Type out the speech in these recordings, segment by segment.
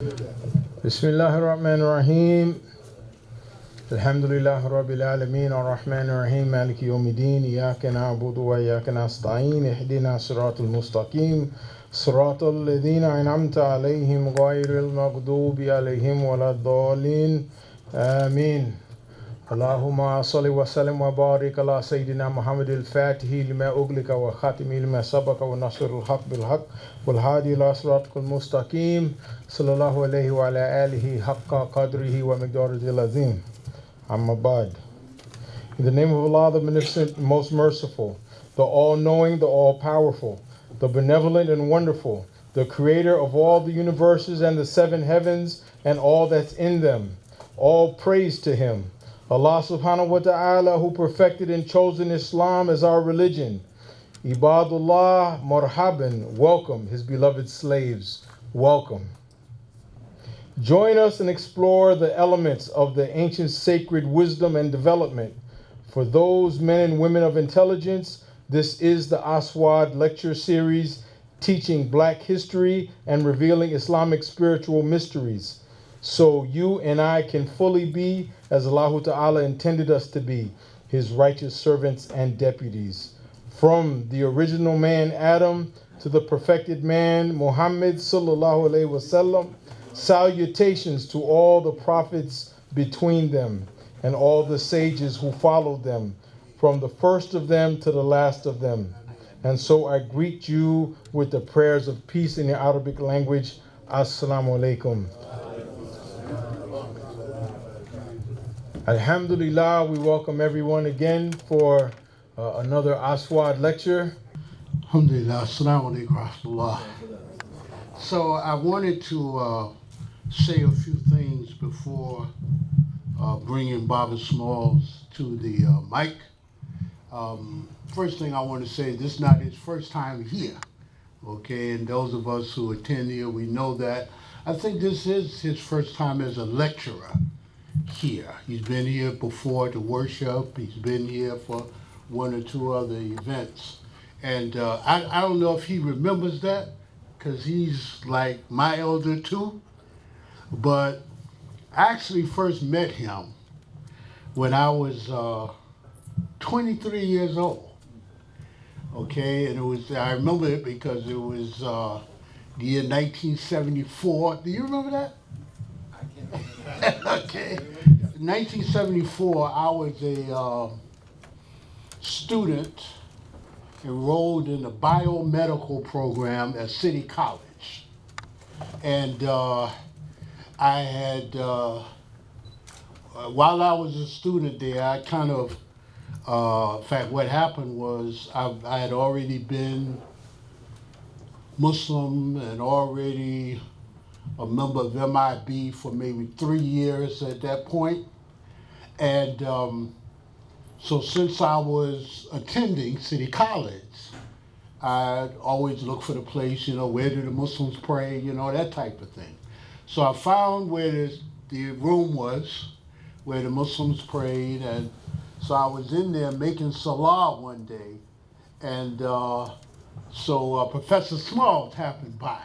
Bismillahir Rahmanir Rahim. Alhamdulillahi Rabbil Alameen Ar-Rahmanir Rahim Maliki Yawmiddin Iyyaka na'budu wa iyyaka nasta'in Ihdina siratal mustaqim Siratal ladhina an'amta alayhim ghayril maghdubi alayhim waladdallin Ameen. Allahumma salli wa sallim wa barik ala Sayyidina Muhammad al-Fatihi lima uglika wa khatimi lima sabaka wa nasirul haq bil haq wal hadi ila siratikal mustaqim sallallahu alayhi wa ala alihi haqqa qadrihi wa miqdarihil azim. Amma ba'd. In the name of Allah, the Beneficent, Most Merciful, the All-Knowing, the All-Powerful, the Benevolent and Wonderful, the Creator of all the universes and the seven heavens and all that's in them. All praise to Him. Allah subhanahu wa ta'ala, who perfected and chosen Islam as our religion. Ibadullah, marhaban, welcome, His beloved slaves, welcome. Join us and explore the elements of the ancient sacred wisdom and development. For those men and women of intelligence, this is the Aswad lecture series teaching Black history and revealing Islamic spiritual mysteries, so you and I can fully be as Allah Ta'ala intended us to be, His righteous servants and deputies. From the original man Adam to the perfected man Muhammad Sallallahu Alaihi Wasallam, salutations to all the prophets between them and all the sages who followed them, from the first of them to the last of them. And so I greet you with the prayers of peace in the Arabic language. Assalamu alaikum. Alhamdulillah, we welcome everyone again for another Aswad lecture. Alhamdulillah, assalamu alaikum wa rahmatullah. So I wanted to say a few things before bringing Baba Smalls to the mic. First thing I want to say, this is not his first time here, okay? And those of us who attend here, we know that. I think this is his first time as a lecturer here. He's been here before to worship. He's been here for one or two other events. And I don't know if he remembers that, because he's like my elder too. But I actually first met him when I was 23 years old. Okay, and I remember it because it was the year 1974. Do you remember that? I can't remember that. Okay. 1974, I was a student enrolled in the biomedical program at City College. And I had, while I was a student there, I kind of, in fact, what happened was I had already been Muslim and already a member of MIB for maybe 3 years at that point. And so since I was attending City College, I'd always look for the place, where do the Muslims pray, that type of thing. So I found where the room was, where the Muslims prayed, and so I was in there making salah one day, and so Professor Smalls happened by.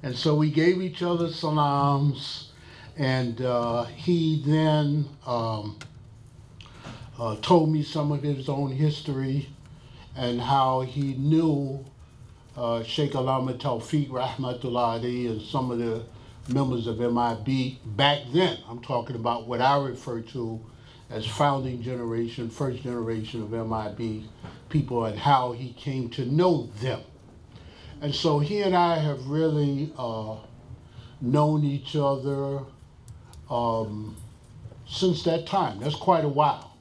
And so we gave each other salams, and he then told me some of his own history and how he knew Sheikh Alama Tawfiq Rahmatullah alayhi and some of the members of MIB back then. I'm talking about what I refer to as founding generation, first generation of MIB people, and how he came to know them. And so he and I have really known each other since that time. That's quite a while.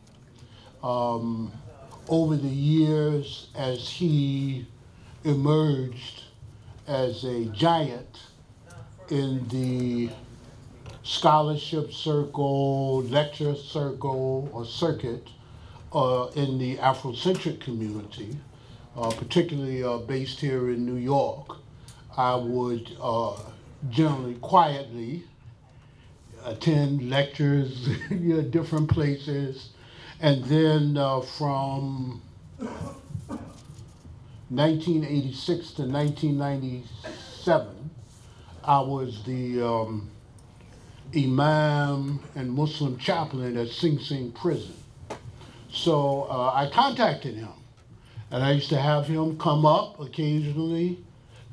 Over the years, as he emerged as a giant in the scholarship circle, lecture circle, or circuit in the Afrocentric community, particularly based here in New York, I would generally quietly attend lectures different places. And then from 1986 to 1997, I was the Imam and Muslim chaplain at Sing Sing prison. So I contacted him, and I used to have him come up occasionally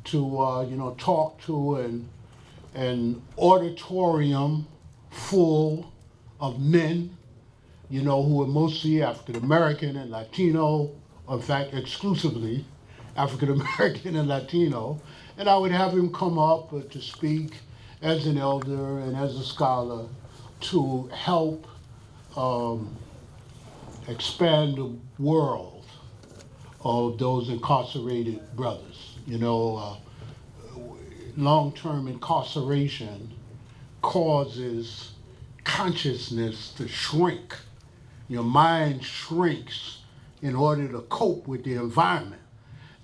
to talk to an auditorium full of men, who were mostly African American and Latino, in fact, exclusively African American and Latino. And I would have him come up to speak as an elder and as a scholar to help expand the world of those incarcerated brothers. Long-term incarceration causes consciousness to shrink. Your mind shrinks in order to cope with the environment.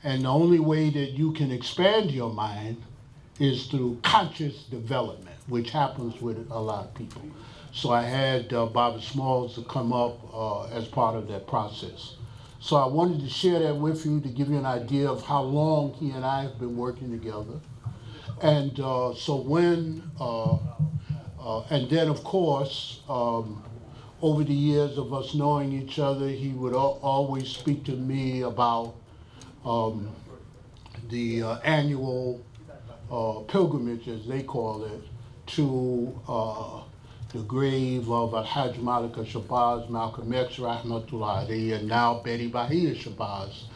And the only way that you can expand your mind is through conscious development, which happens with a lot of people. So I had Bobby Smalls to come up as part of that process. So I wanted to share that with you to give you an idea of how long he and I have been working together. And and then of course, over the years of us knowing each other, he would always speak to me about the annual pilgrimage, as they call it, to the grave of Al-Hajj Malika Shabazz, Malcolm X, Rahmatullah alayhi, and now Betty Bahia Shabazz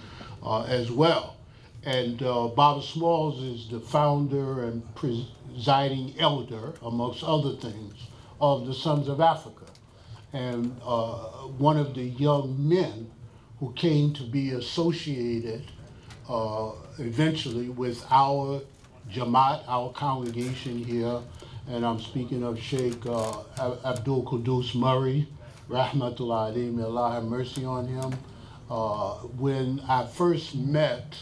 as well. And Baba Smalls is the founder and presiding elder, amongst other things, of the Sons of Africa. And one of the young men who came to be associated eventually with our Jamaat, our congregation here, and I'm speaking of Sheikh Abdul Qudus Murray, Rahmatullah alayhi, may Allah have mercy on him. When I first met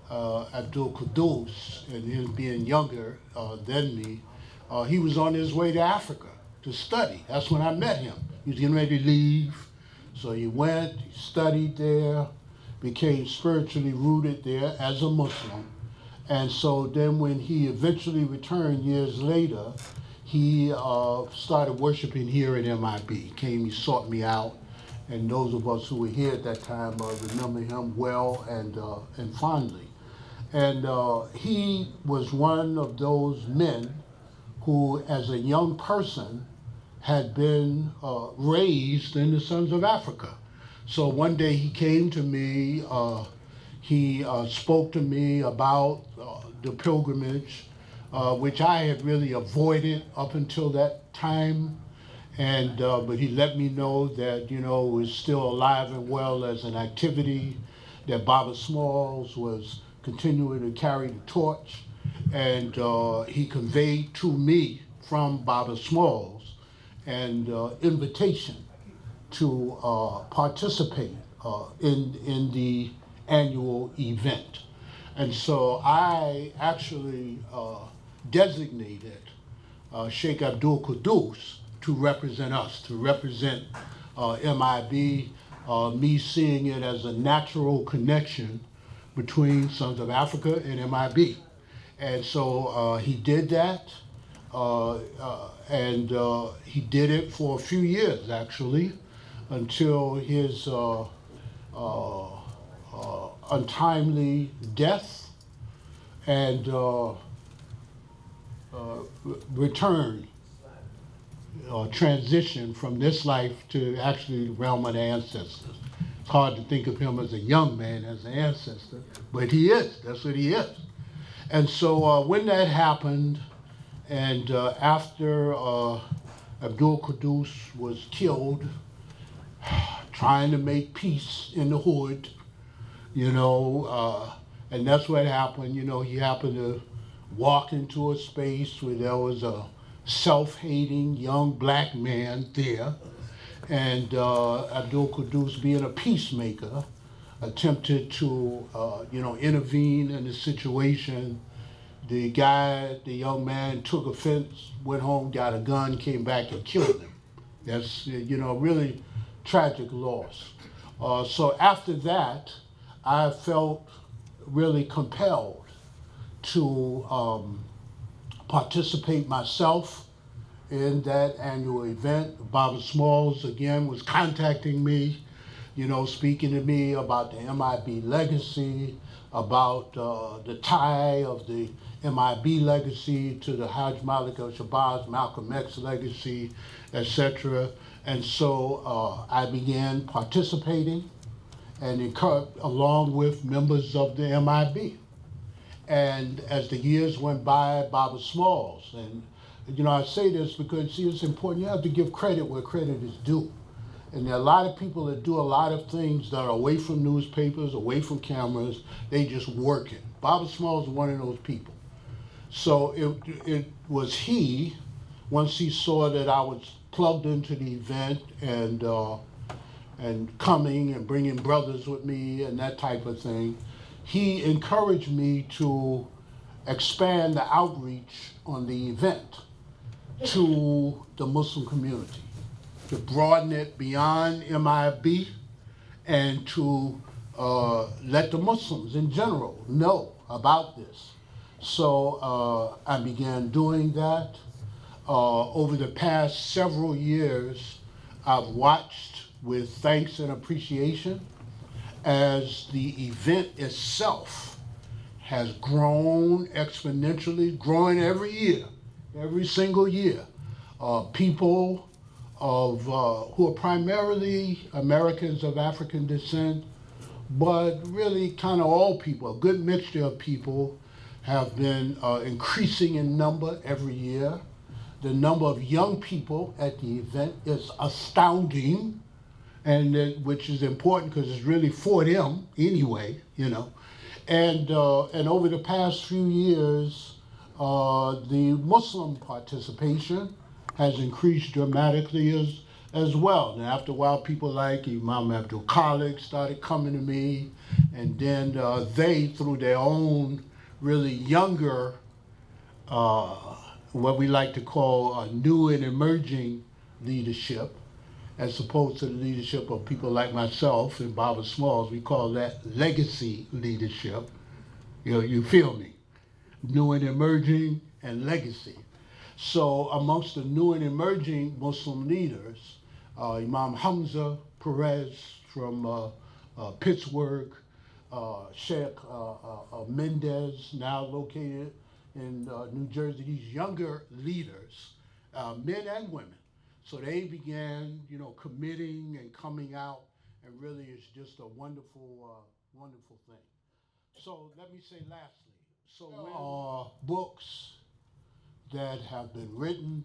Abdul Qudus, and him being younger than me, he was on his way to Africa to study. That's when I met him. He was getting ready to leave. So he went, he studied there, became spiritually rooted there as a Muslim. And so then when he eventually returned years later, he started worshiping here at MIB. He came, he sought me out. And those of us who were here at that time remember him well and fondly. And he was one of those men who, as a young person, had been raised in the Sons of Africa. So one day he came to me, he spoke to me about the pilgrimage, which I had really avoided up until that time. And but he let me know that, it was still alive and well as an activity, that Baba Smalls was continuing to carry the torch. And he conveyed to me from Baba Smalls an invitation to participate in the annual event. And so I actually designated Sheikh Abdul Qudus to represent us, to represent MIB, me seeing it as a natural connection between Sons of Africa and MIB. And so he did that, and he did it for a few years, actually, until his untimely death and return, transition from this life to actually the realm of the ancestors. It's hard to think of him as a young man, as an ancestor, but he is, that's what he is. And so when that happened, and after Abdul Qudus was killed, trying to make peace in the hood, and that's what happened. He happened to walk into a space where there was a self-hating young black man there, and Abdul Qudus, being a peacemaker, attempted to intervene in the situation. The young man took offense, went home, got a gun, came back and killed him. That's really tragic loss. So after that, I felt really compelled to participate myself in that annual event. Barbara Smalls, again, was contacting me, speaking to me about the MIB legacy, about the tie of the MIB legacy to the Hajj Malik al-Shabazz, Malcolm X legacy, etc. And so I began participating and along with members of the MIB. And as the years went by, Barbara Smalls, and I say this because, see, it's important. You have to give credit where credit is due. And there are a lot of people that do a lot of things that are away from newspapers, away from cameras. They just working. Barbara Smalls is one of those people. So it was he, once he saw that I was plugged into the event and coming and bringing brothers with me and that type of thing, he encouraged me to expand the outreach on the event to the Muslim community, to broaden it beyond MIB and to let the Muslims in general know about this. So I began doing that. Over the past several years, I've watched with thanks and appreciation as the event itself has grown exponentially, growing every year, every single year. People who are primarily Americans of African descent, but really kind of all people, a good mixture of people, have been increasing in number every year. The number of young people at the event is astounding, and which is important because it's really for them anyway, And over the past few years, the Muslim participation has increased dramatically as well. And after a while, people like Imam Abdul Khalik started coming to me, and then they, through their own really younger, what we like to call a new and emerging leadership, as opposed to the leadership of people like myself and Barbara Smalls, we call that legacy leadership. You feel me? New and emerging and legacy. So amongst the new and emerging Muslim leaders, Imam Hamza Perez from Pittsburgh, Sheikh Mendez, now located in New Jersey, these younger leaders, men and women. So they began, committing and coming out, and really it's just a wonderful, wonderful thing. So let me say lastly, there are books that have been written,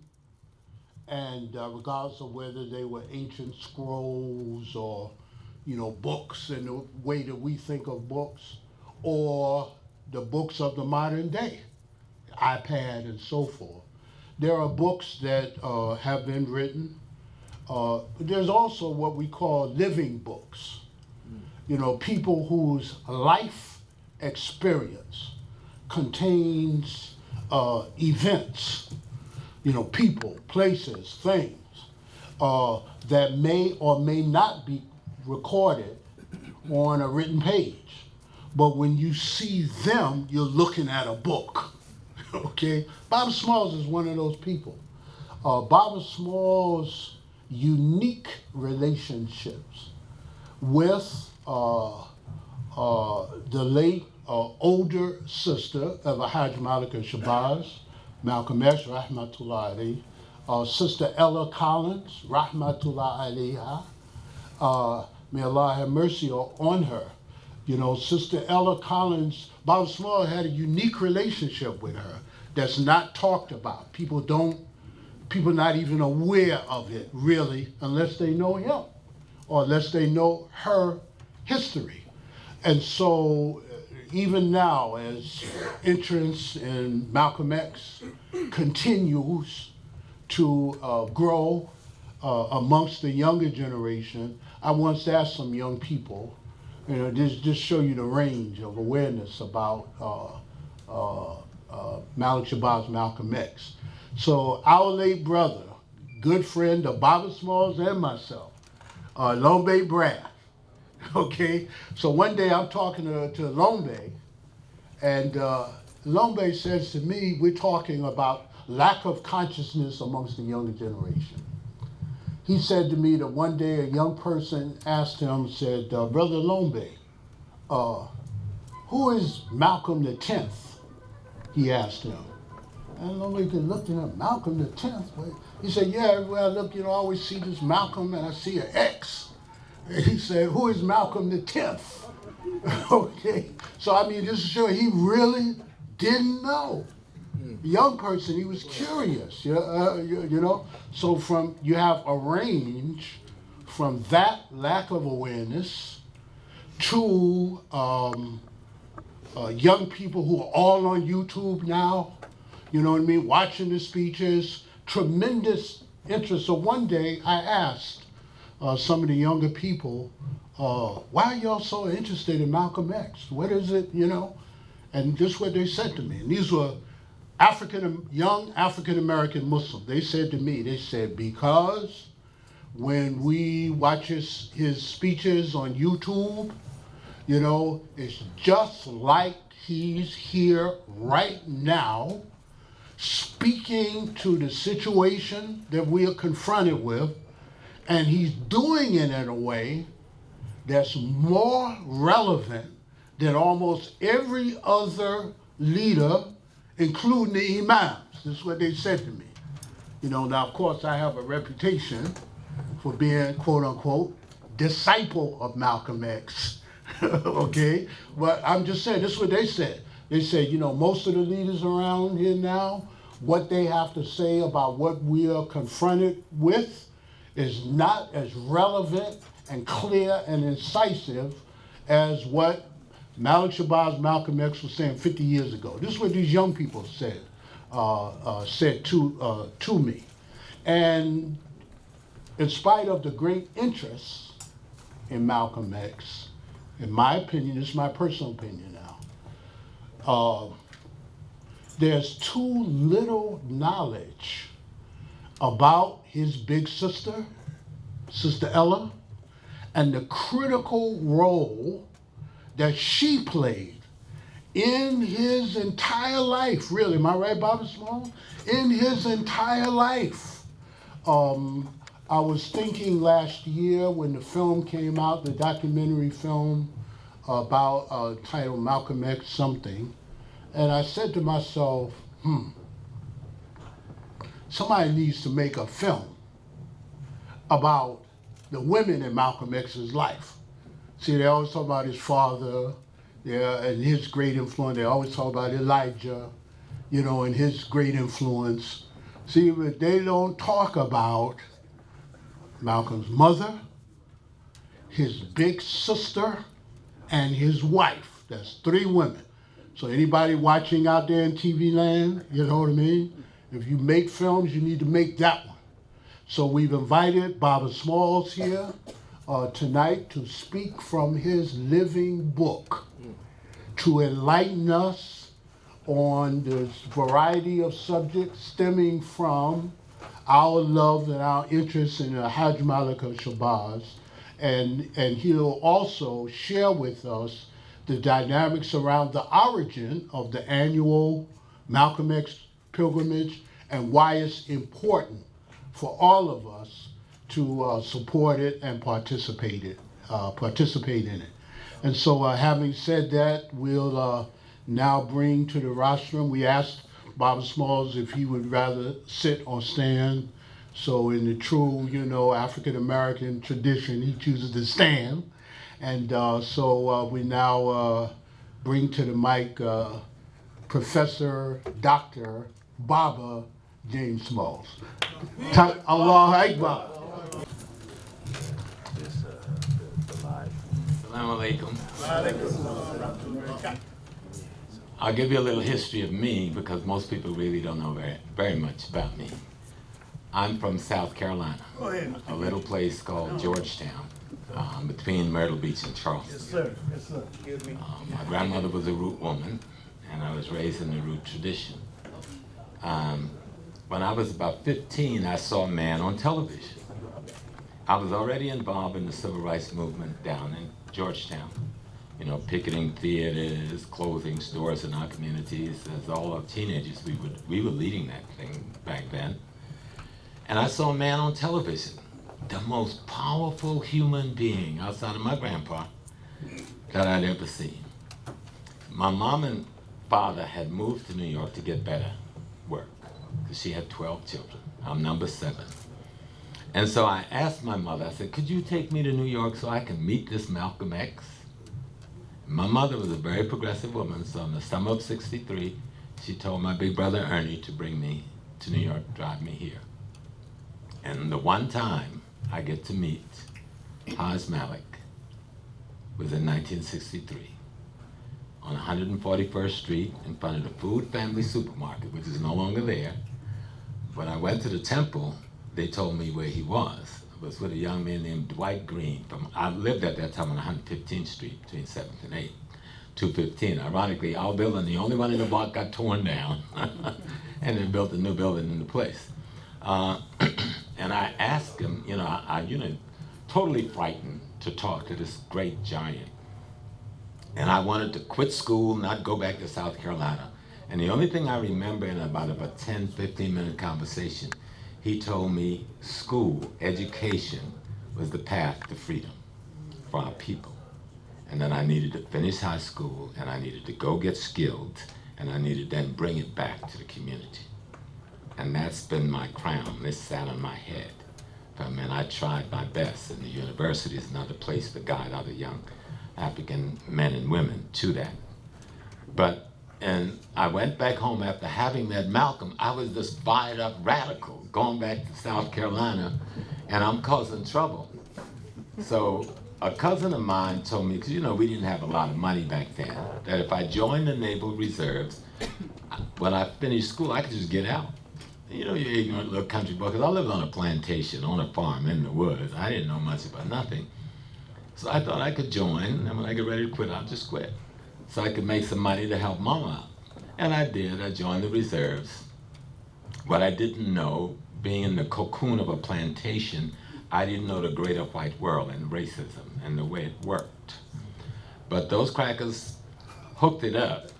and regardless of whether they were ancient scrolls or, books in the way that we think of books, or the books of the modern day, iPad and so forth. There are books that have been written. There's also what we call living books. People whose life experience contains events, people, places, things that may or may not be recorded on a written page. But when you see them, you're looking at a book. Okay, Barbara Smalls is one of those people. Barbara Smalls' unique relationships with the late older sister of Hajj Malik al-Shabazz, Malcolm X, rahmatullah alayhi, Sister Ella Collins, rahmatullah alayha, may Allah have mercy on her. Sister Ella Collins, Barbara Smalls had a unique relationship with her that's not talked about. People not even aware of it, really, unless they know him or unless they know her history. And so even now, as interest in Malcolm X continues to grow amongst the younger generation, I once asked some young people, just show you the range of awareness about Malik Shabazz, Malcolm X. So our late brother, good friend of Barbara Smalls and myself, Lombe Brad. Okay, so one day I'm talking to Lombe, and Lombe says to me, we're talking about lack of consciousness amongst the younger generation. He said to me that one day a young person asked him, said, Brother Lombe, who is Malcolm the 10th? He asked him. And Lombe looked at him, Malcolm the 10th? He said, yeah, everywhere I look, I always see this Malcolm and I see an X. And he said, who is Malcolm the 10th? Okay, so I mean, just to show he really didn't know. Young person, he was curious, you know. So you have a range from that lack of awareness to young people who are all on YouTube now, you know what I mean, watching the speeches, tremendous interest. So one day I asked some of the younger people, why are y'all so interested in Malcolm X? What is it, you know? And this is what they said to me. And these were young African-American Muslims. They said to me, they said, because when we watch his speeches on YouTube, you know, it's just like he's here right now speaking to the situation that we are confronted with, and he's doing it in a way that's more relevant than almost every other leader, including the Imams. This is what they said to me. You know, now of course I have a reputation for being, quote unquote, disciple of Malcolm X, okay? But I'm just saying, this is what they said. They said, you know, most of the leaders around here now, what they have to say about what we are confronted with is not as relevant and clear and incisive as what Malik Shabazz Malcolm X was saying 50 years ago. This is what these young people said to me. And in spite of the great interest in Malcolm X, in my opinion, this is my personal opinion now, there's too little knowledge about his big sister, Sister Ella, and the critical role that she played in his entire life, really. Am I right, Bobby Small? In his entire life. I was thinking last year when the film came out, the documentary film about titled Malcolm X something, and I said to myself, somebody needs to make a film about the women in Malcolm X's life. See, they always talk about his father, yeah, and his great influence. They always talk about Elijah, you know, and his great influence. See, but they don't talk about Malcolm's mother, his big sister, and his wife. That's 3 women. So anybody watching out there in TV land, you know what I mean? If you make films, you need to make that one. So we've invited Baba Smalls here tonight to speak from his living book, to enlighten us on this variety of subjects stemming from our love and our interest in Hajj Malik Shabazz. And he'll also share with us the dynamics around the origin of the annual Malcolm X pilgrimage and why it's important for all of us to support it and participate in it. And so having said that, we'll now bring to the rostrum, we asked Baba Smalls if he would rather sit or stand. So in the true, you know, African-American tradition, he chooses to stand. And so we now bring to the mic Professor Dr. Baba James Smalls. Allahu Akbar. Assalamu alaikum. I'll give you a little history of me because most people really don't know very much about me. I'm from South Carolina, a little place called Georgetown, between Myrtle Beach and Charleston. Yes, sir. Yes, sir. Excuse me. My grandmother was a root woman, and I was raised in the root tradition. When I was about 15, I saw a man on television. I was already involved in the civil rights movement down in Georgetown, picketing theaters, clothing stores in our communities. As all of teenagers, we were leading that thing back then. And I saw a man on television, the most powerful human being outside of my grandpa that I'd ever seen. My mom and father had moved to New York to get better work, because she had 12 children. I'm number 7. And so I asked my mother, I said, could you take me to New York so I can meet this Malcolm X? My mother was a very progressive woman, so in the summer of '63, she told my big brother Ernie to bring me to New York, drive me here. And the one time I get to meet Haj Malik was in 1963 on 141st Street in front of the Food Family Supermarket, which is no longer there. When I went to the temple, they told me where he was. I was with a young man named Dwight Green. I lived at that time on 115th Street between 7th and 8th, 215. Ironically, our building, the only one in the block, got torn down, and they built a new building in the place. And I asked him, I totally frightened to talk to this great giant. And I wanted to quit school, not go back to South Carolina. And the only thing I remember in about a 10, 15-minute conversation, he told me school, education, was the path to freedom for our people. And then I needed to finish high school, and I needed to go get skilled, and I needed to then bring it back to the community. And that's been my crown. This sat on my head. And I tried my best, and the university is another place to guide other young African men and women to that. And I went back home after having met Malcolm. I was this fired up radical going back to South Carolina, and I'm causing trouble. So a cousin of mine told me, because we didn't have a lot of money back then, that if I joined the Naval Reserves, when I finished school, I could just get out. You're ignorant little country boy, because I lived on a plantation, on a farm in the woods. I didn't know much about nothing. So I thought I could join, and when I get ready to quit, I'll just quit, so I could make some money to help Mama out. And I did. I joined the reserves. What I didn't know, being in the cocoon of a plantation, I didn't know the greater white world and racism and the way it worked. But those crackers hooked it up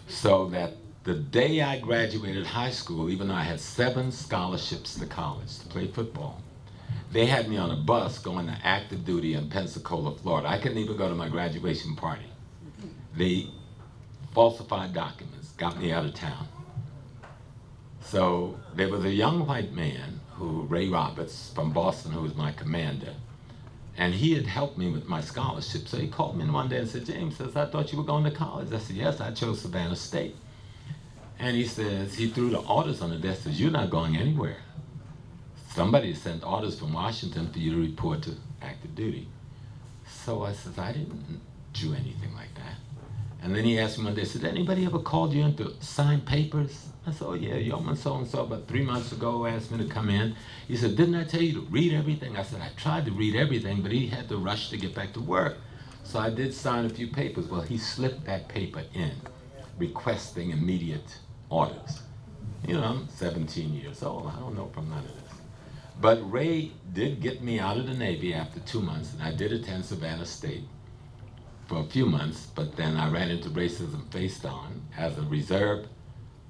so that the day I graduated high school, even though I had 7 scholarships to college to play football, they had me on a bus going to active duty in Pensacola, Florida. I couldn't even go to my graduation party. They falsified documents, got me out of town. So there was a young white man, Ray Roberts from Boston, who was my commander, and he had helped me with my scholarship. So he called me one day and said, James, says, I thought you were going to college. I said, yes, I chose Savannah State. And he says, he threw the orders on the desk, says, you're not going anywhere. Somebody sent orders from Washington for you to report to active duty. So I said, I didn't do anything like that. And then he asked me one day, said, anybody ever called you in to sign papers? I said, oh yeah, Yeoman so-and-so about 3 months ago asked me to come in. He said, didn't I tell you to read everything? I said, I tried to read everything, but he had to rush to get back to work. So I did sign a few papers. Well, he slipped that paper in, requesting immediate orders. I'm 17 years old. I don't know from none of this. But Ray did get me out of the Navy after 2 months, and I did attend Savannah State for a few months, but then I ran into racism face on as a reserve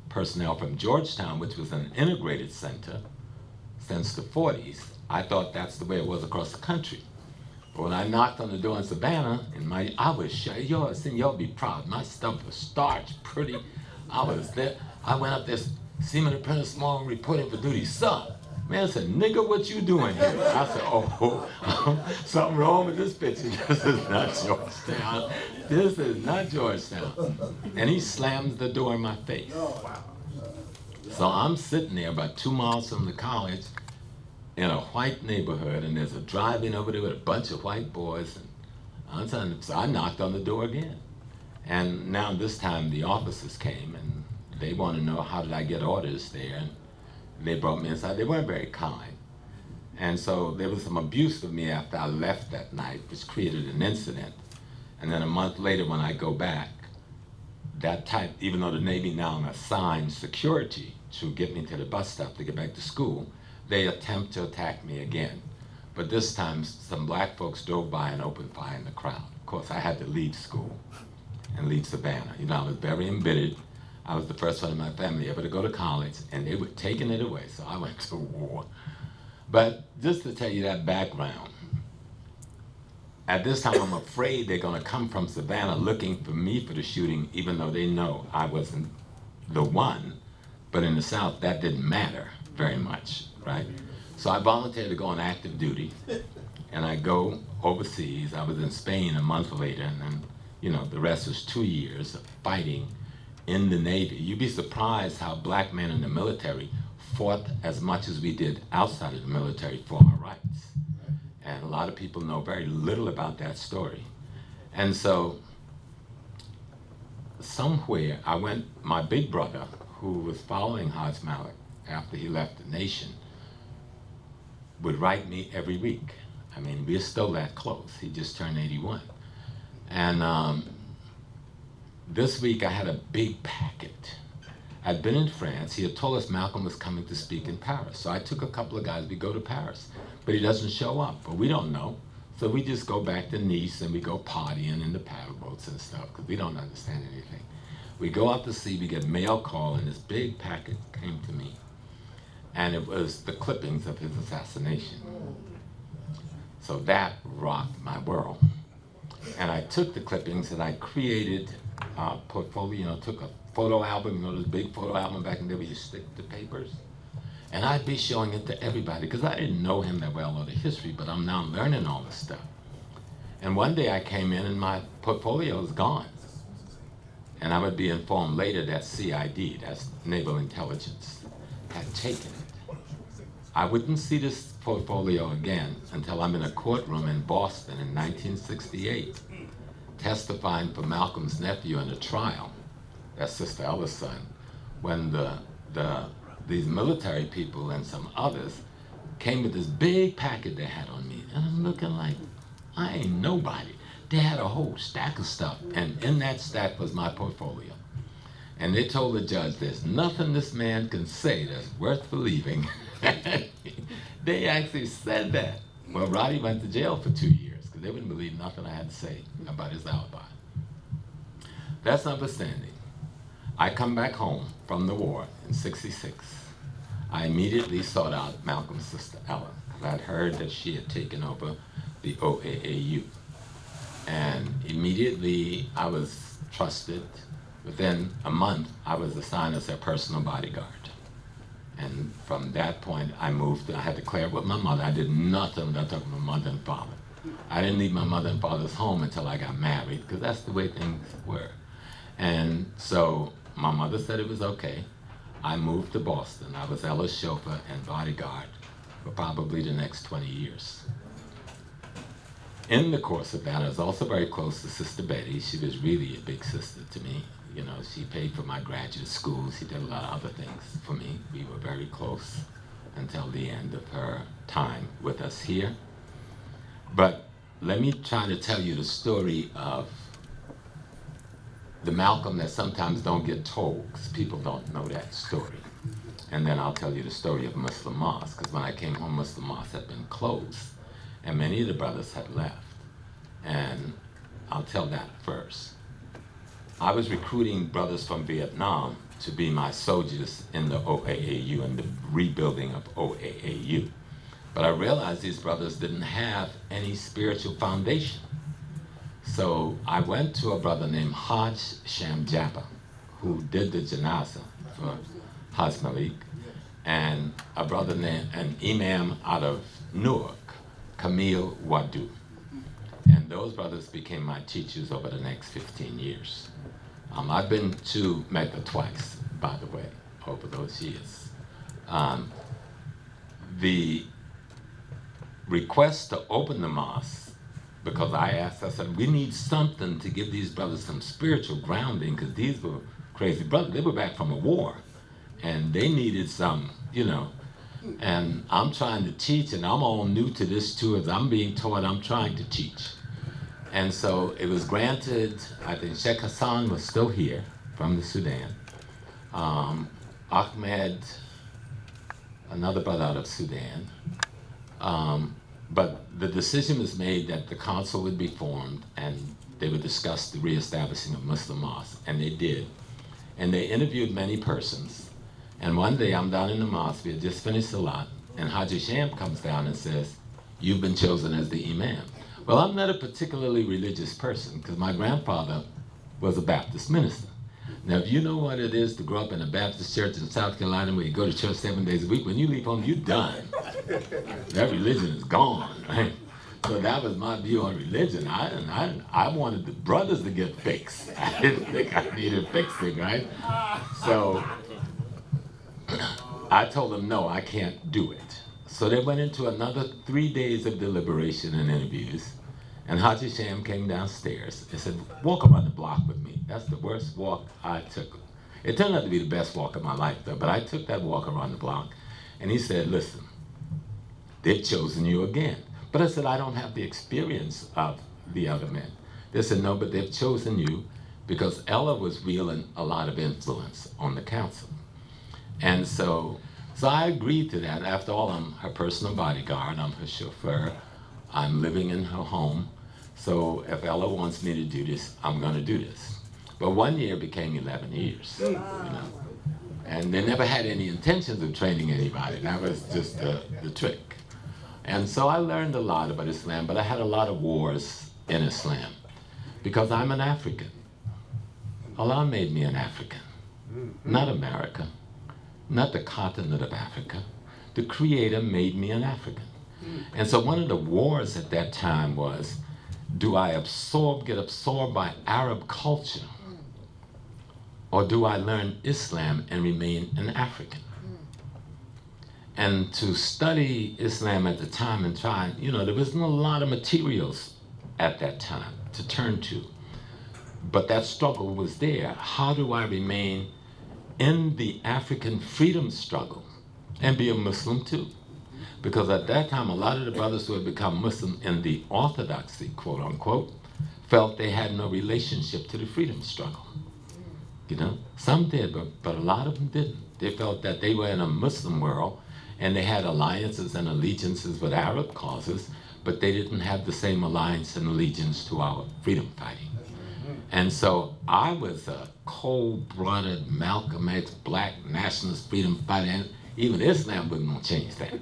personnel from Georgetown, which was an integrated center since the 40s. I thought that's the way it was across the country. But when I knocked on the door in Savannah, I was shy. Y'all be proud. My stuff was starched, pretty. I was there. I went up there, Seaman Apprentice Small, reporting for duty. Sir, man said, nigga, what you doing here? I said, something wrong with this picture. This is not Georgetown. This is not Georgetown. And he slams the door in my face. So I'm sitting there about 2 miles from the college in a white neighborhood, and there's a drive-in over there with a bunch of white boys. And so I knocked on the door again. And now this time the officers came, and they want to know how did I get orders there. And they brought me inside. They weren't very kind. And so there was some abuse of me after I left that night, which created an incident. And then a month later when I go back, even though the Navy now assigned security to get me to the bus stop to get back to school, they attempt to attack me again. But this time some black folks drove by and opened fire in the crowd. Of course, I had to leave school and leave Savannah. You know, I was very embittered. I was the first one in my family ever to go to college, and they were taking it away, so I went to war. But just to tell you that background, at this time, I'm afraid they're going to come from Savannah looking for me for the shooting, even though they know I wasn't the one. But in the South, that didn't matter very much, right? So I volunteered to go on active duty, and I go overseas. I was in Spain a month later, and then, you know, the rest was 2 years of fighting in the Navy. You'd be surprised how black men in the military fought as much as we did outside of the military for our rights. And a lot of people know very little about that story. And so somewhere I went, my big brother, who was following Hajj Malik after he left the nation, would write me every week. I mean, we're still that close. He just turned 81. And this week I had a big packet. I'd been in France. He had told us Malcolm was coming to speak in Paris. So I took a couple of guys, we go to Paris, but he doesn't show up, but we don't know. So we just go back to Nice and we go partying in the paddle boats and stuff, because we don't understand anything. We go out to sea, we get mail call, and this big packet came to me. And it was the clippings of his assassination. So that rocked my world. And I took the clippings and I created a portfolio, you know, took a photo album, you know, this big photo album back in the day where you stick the papers. And I'd be showing it to everybody, because I didn't know him that well or the history, but I'm now learning all this stuff. And one day I came in and my portfolio was gone. And I would be informed later that CID, that's Naval Intelligence, had taken it. I wouldn't see this portfolio again until I'm in a courtroom in Boston in 1968, testifying for Malcolm's nephew in a trial, that's Sister Ella's son, when these military people and some others came with this big packet they had on me. And I'm looking like, I ain't nobody. They had a whole stack of stuff, and in that stack was my portfolio. And they told the judge, there's nothing this man can say that's worth believing. They actually said that. Well, Roddy went to jail for 2 years, because they wouldn't believe nothing I had to say about his alibi. That's notwithstanding. I come back home from the war in '66. I immediately sought out Malcolm's sister Ella. I'd heard that she had taken over the OAAU. And immediately I was trusted. Within a month, I was assigned as their personal bodyguard. And from that point, I moved. I had to clear with my mother. I did nothing without talking to my mother and father. I didn't leave my mother and father's home until I got married, because that's the way things were. And so my mother said it was okay. I moved to Boston. I was Ella's chauffeur and bodyguard for probably the next 20 years. In the course of that, I was also very close to Sister Betty. She was really a big sister to me. You know, she paid for my graduate school. She did a lot of other things for me. We were very close until the end of her time with us here. But let me try to tell you the story of the Malcolm that sometimes don't get told, because people don't know that story. And then I'll tell you the story of Muslim Mosque, because when I came home, Muslim Mosque had been closed, and many of the brothers had left. And I'll tell that first. I was recruiting brothers from Vietnam to be my soldiers in the OAAU and the rebuilding of OAAU. But I realized these brothers didn't have any spiritual foundation. So I went to a brother named Hajj Shamjapa, who did the janazah for Hajj Malik, and a brother named, an Imam out of Newark, Camille Wadu. And those brothers became my teachers over the next 15 years. I've been to Mecca twice, by the way, over those years. The request to open the mosque, because I said, we need something to give these brothers some spiritual grounding, because these were crazy brothers. They were back from a war, and they needed some, you know. And I'm trying to teach, and I'm all new to this too, as I'm being taught, I'm trying to teach. And so it was granted. I think Sheikh Hassan was still here from the Sudan. Ahmed, another brother out of Sudan. But the decision was made that the council would be formed and they would discuss the reestablishing of Muslim mosques, and they did. And they interviewed many persons. And one day I'm down in the mosque, we had just finished Salat, and Haji Sham comes down and says, "You've been chosen as the Imam." Well, I'm not a particularly religious person because my grandfather was a Baptist minister. Now, if you know what it is to grow up in a Baptist church in South Carolina where you go to church 7 days a week, when you leave home, you're done. That religion is gone, right? So that was my view on religion. I wanted the brothers to get fixed. I didn't think I needed fixing, right? So I told them, no, I can't do it. So they went into another 3 days of deliberation and interviews. And Haji Sham came downstairs and said, "Walk around the block with me." That's the worst walk I took. It turned out to be the best walk of my life, though, but I took that walk around the block. And he said, "Listen, they've chosen you again." But I said, "I don't have the experience of the other men." They said, "No, but they've chosen you because Ella was wielding a lot of influence on the council." And so I agreed to that. After all, I'm her personal bodyguard, I'm her chauffeur, I'm living in her home. So if Ella wants me to do this, I'm gonna do this. But 1 year became 11 years, you know. And they never had any intentions of training anybody. That was just the trick. And so I learned a lot about Islam, but I had a lot of wars in Islam because I'm an African. Allah made me an African, not America, not the continent of Africa. The Creator made me an African. And so one of the wars at that time was, do I get absorbed by Arab culture, or do I learn Islam and remain an African? And to study Islam at the time and try, you know, there wasn't a lot of materials at that time to turn to. But that struggle was there. How do I remain in the African freedom struggle and be a Muslim too? Because at that time, a lot of the brothers who had become Muslim in the orthodoxy, quote unquote, felt they had no relationship to the freedom struggle. You know, some did, but a lot of them didn't. They felt that they were in a Muslim world and they had alliances and allegiances with Arab causes, but they didn't have the same alliance and allegiance to our freedom fighting. And so I was a cold-blooded Malcolm X, black nationalist freedom fighter, and even Islam wasn't gonna change that.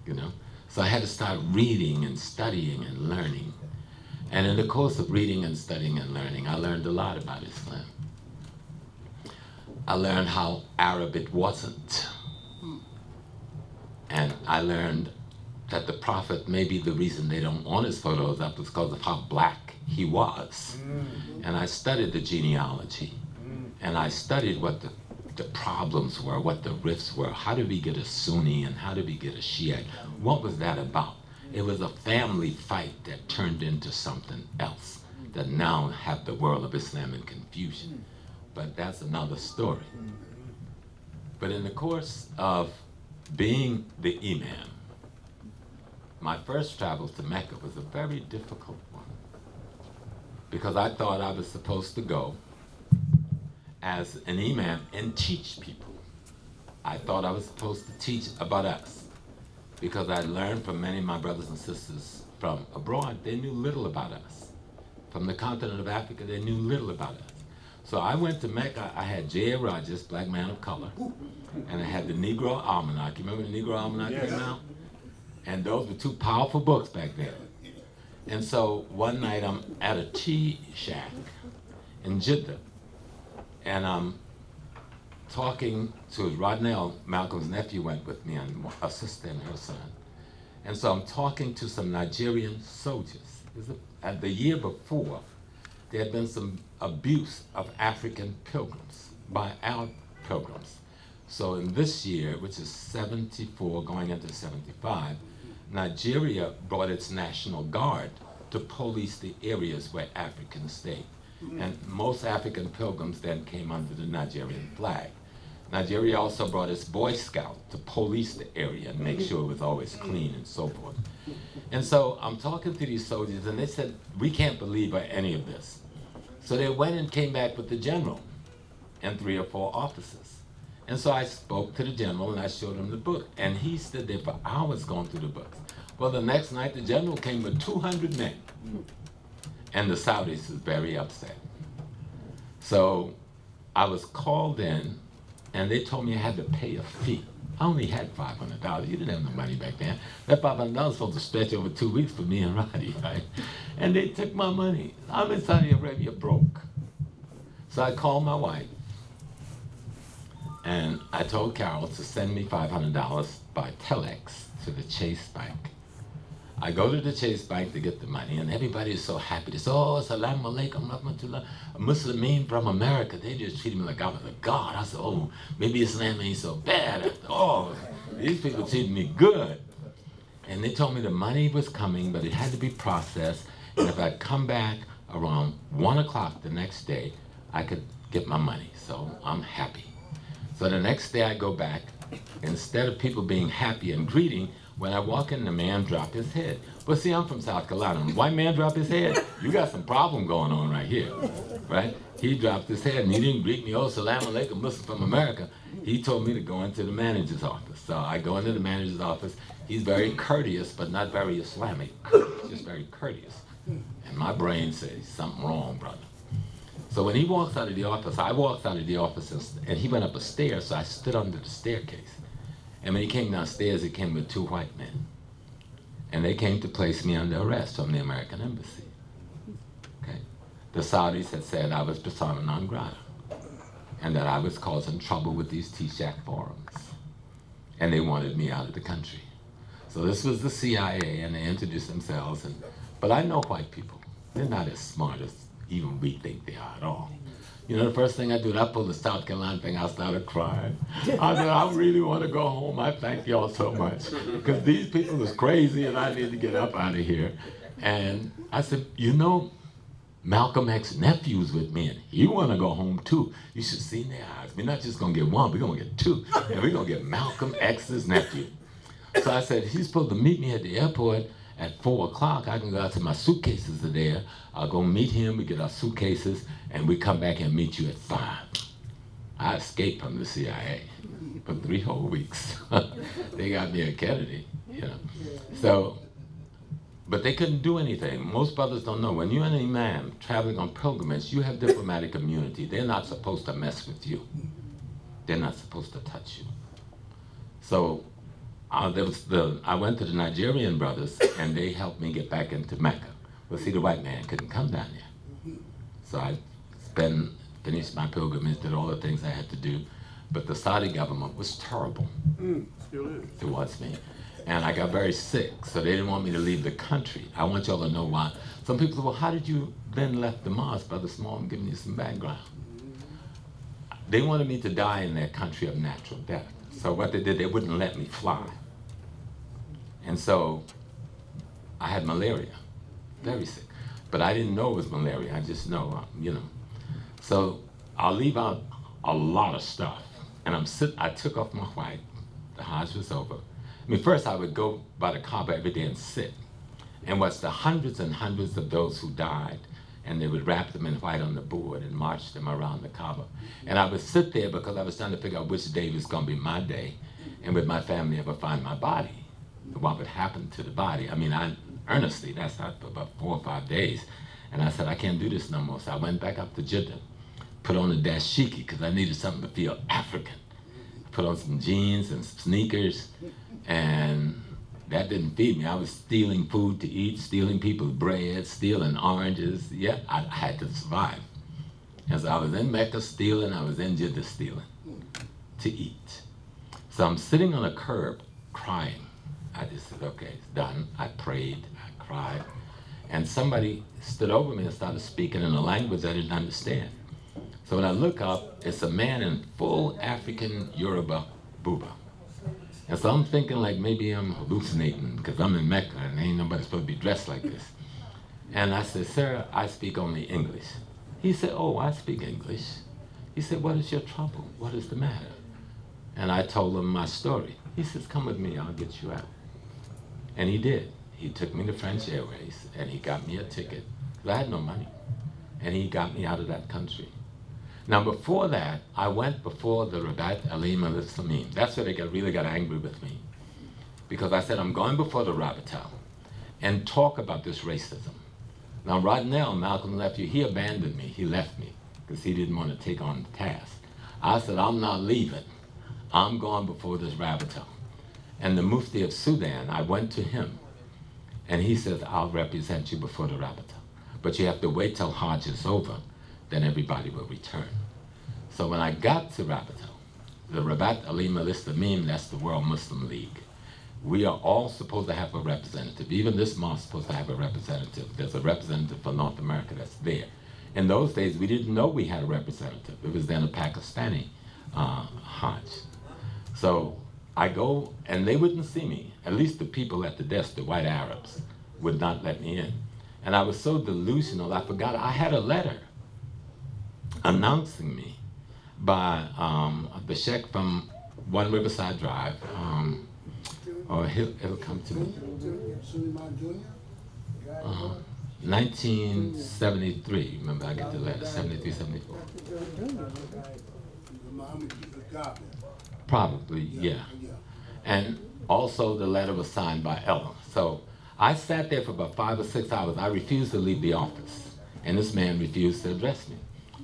You know, so I had to start reading and studying and learning. And in the course of reading and studying and learning, I learned a lot about Islam. I learned how Arab it wasn't. And I learned that the Prophet, maybe the reason they don't want his photos up was because of how black he was. And I studied the genealogy, and I studied what the problems were, what the rifts were. How did we get a Sunni and how did we get a Shiite? What was that about? It was a family fight that turned into something else that now have the world of Islam in confusion. But that's another story. But in the course of being the Imam, my first travel to Mecca was a very difficult one because I thought I was supposed to go as an Imam and teach people. I thought I was supposed to teach about us because I learned from many of my brothers and sisters from abroad, they knew little about us. From the continent of Africa, they knew little about us. So I went to Mecca, I had J.A. Rogers, Black Man of Color, and I had the Negro Almanac. You remember the Negro Almanac came out? And those were two powerful books back then. And so one night I'm at a tea shack in Jeddah, and I'm talking to Rodnell, Malcolm's nephew went with me, and a sister and her son. And so I'm talking to some Nigerian soldiers. The year before, there had been some abuse of African pilgrims by Arab pilgrims. So in this year, which is 74 going into 75, Nigeria brought its National Guard to police the areas where Africans stayed. And most African pilgrims then came under the Nigerian flag. Nigeria also brought its Boy Scout to police the area and make sure it was always clean and so forth. And so I'm talking to these soldiers and they said, we can't believe any of this. So they went and came back with the general and 3 or 4 officers. And so I spoke to the general and I showed him the book. And he stood there for hours going through the books. Well, the next night, the general came with 200 men. And the Saudis was very upset. So I was called in, and they told me I had to pay a fee. I only had $500. You didn't have no money back then. That $500 was supposed to stretch over 2 weeks for me and Roddy, right? And they took my money. I'm in Saudi Arabia broke. So I called my wife, and I told Carol to send me $500 by telex to the Chase Bank. I go to the Chase Bank to get the money, and everybody is so happy. They say, oh, Assalamu alaikum, rahmatullah. A Muslim from America, they just treated me like I was a god. I said, oh, maybe Islam ain't so bad after all. These people treated me good. And they told me the money was coming, but it had to be processed, and if I'd come back around 1 o'clock the next day, I could get my money. So I'm happy. So the next day I go back, instead of people being happy and greeting, when I walk in, the man dropped his head. But see, I'm from South Carolina. When a white man drop his head, you got some problem going on right here, right? He dropped his head and he didn't greet me, oh, salam alaikum, Muslim from America. He told me to go into the manager's office. So I go into the manager's office. He's very courteous, but not very Islamic. Just very courteous. And my brain says, something wrong, brother. So when he walks out of the office, I walked out of the office and he went up a stair, so I stood under the staircase. And when he came downstairs, he came with 2 white men. And they came to place me under arrest from the American embassy. Okay? The Saudis had said I was persona non grata and that I was causing trouble with these T-Shack forums. And they wanted me out of the country. So this was the CIA, and they introduced themselves. But I know white people. They're not as smart as even we think they are at all. You know, the first thing I did, I pulled the South Carolina thing, I started crying. I said, I really want to go home. I thank y'all so much. Because these people is crazy and I need to get up out of here. And I said, you know, Malcolm X's nephew's with me and he want to go home too. You should see their eyes. We're not just going to get one, we're going to get 2. And we're going to get Malcolm X's nephew. So I said, he's supposed to meet me at the airport at 4 o'clock. I can go out to my suitcases are there. I'll go meet him, we get our suitcases, and we come back and meet you at 5. I escaped from the CIA for 3 whole weeks. They got me at Kennedy, you know. So, but they couldn't do anything. Most brothers don't know. When you're an imam traveling on pilgrimage, you have diplomatic immunity. They're not supposed to mess with you. They're not supposed to touch you. So I went to the Nigerian brothers, and they helped me get back into Mecca. Well, see, the white man couldn't come down there. So I finished my pilgrimage, did all the things I had to do, but the Saudi government was terrible towards me. And I got very sick, so they didn't want me to leave the country. I want y'all to know why. Some people say, well, how did you then left the mosque, Brother Small? I'm giving you some background. They wanted me to die in their country of natural death. So what they did, they wouldn't let me fly. And so I had malaria, very sick. But I didn't know it was malaria, I just know, you know. So I'll leave out a lot of stuff. And I took off my white, the Hajj was over. I mean, first I would go by the Kaaba every day and sit and watch the hundreds and hundreds of those who died, and they would wrap them in white on the board and march them around the Kaaba. And I would sit there because I was trying to figure out which day was gonna be my day, and would my family ever find my body? What would happen to the body? I mean, earnestly, that's not for about 4 or 5 days. And I said, I can't do this no more. So I went back up to Jeddah, put on a dashiki, because I needed something to feel African. Put on some jeans and some sneakers, and that didn't feed me. I was stealing food to eat, stealing people's bread, stealing oranges. Yeah, I had to survive. And so I was in Mecca stealing, I was in Jeddah stealing to eat. So I'm sitting on a curb crying. I just said, okay, it's done. I prayed, I cried. And somebody stood over me and started speaking in a language I didn't understand. So when I look up, it's a man in full African Yoruba buba. And so I'm thinking like maybe I'm hallucinating because I'm in Mecca and ain't nobody supposed to be dressed like this. And I said, sir, I speak only English. He said, oh, I speak English. He said, what is your trouble? What is the matter? And I told him my story. He says, come with me, I'll get you out. And he did. He took me to French Airways and he got me a ticket, because I had no money. And he got me out of that country. Now before that, I went before the Rabat Alim al-Islamim. That's where they really got angry with me. because I said I'm going before the Rabbital and talk about this racism. Now Rodnell, Malcolm's nephew, he abandoned me. He left me because he didn't want to take on the task. I said, I'm not leaving. I'm going before this Rabbital. And the Mufti of Sudan, I went to him, and he says, I'll represent you before the Rabbital. But you have to wait till Hajj is over, then everybody will return. So when I got to Rabbital, the Rabat Alim al-Islamim, that's the World Muslim League. We are all supposed to have a representative. Even this mosque is supposed to have a representative. There's a representative for North America that's there. In those days, we didn't know we had a representative. It was then a Pakistani Hajj. So I go, and they wouldn't see me. At least the people at the desk, the white Arabs, would not let me in. And I was so delusional, I forgot I had a letter announcing me by the sheikh from One Riverside Drive, or it'll come to me. 1973, remember I got the letter, 73, 74. Probably, yeah. And also the letter was signed by Ella. So I sat there for about 5 or 6 hours. I refused to leave the office. And this man refused to address me.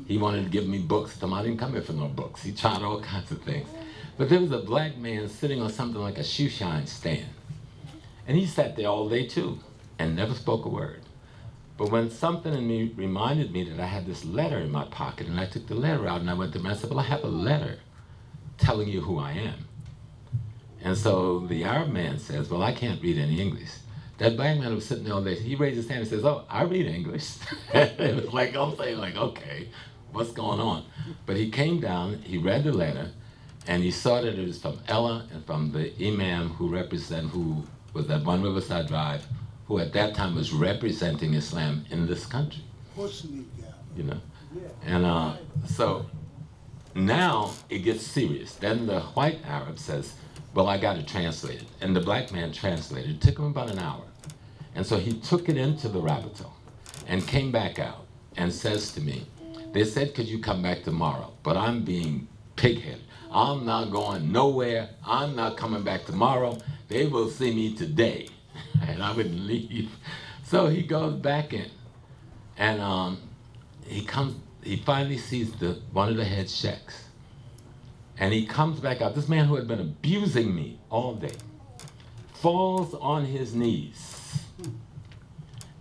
He wanted to give me books. I didn't come here for no books. He tried all kinds of things. But there was a black man sitting on something like a shoe shine stand. And he sat there all day too and never spoke a word. But when something in me reminded me that I had this letter in my pocket, and I took the letter out and I went to him and I said, well, I have a letter telling you who I am. And so the Arab man says, well, I can't read any English. That black man was sitting there all day, he raised his hand and says, oh, I read English. It was like, I'm saying like, okay, what's going on? But he came down, he read the letter, and he saw that it was from Ella and from the Imam who was at One Riverside Drive, who at that time was representing Islam in this country. You know? And so now it gets serious. Then the white Arab says, well, I got to translate it. And the black man translated it. It took him about an hour. And so he took it into the Rabbital and came back out and says to me, they said, could you come back tomorrow? But I'm being pig-headed. I'm not going nowhere. I'm not coming back tomorrow. They will see me today. And I would leave. So he goes back in. And he finally sees one of the head sheikhs. And he comes back out. This man who had been abusing me all day falls on his knees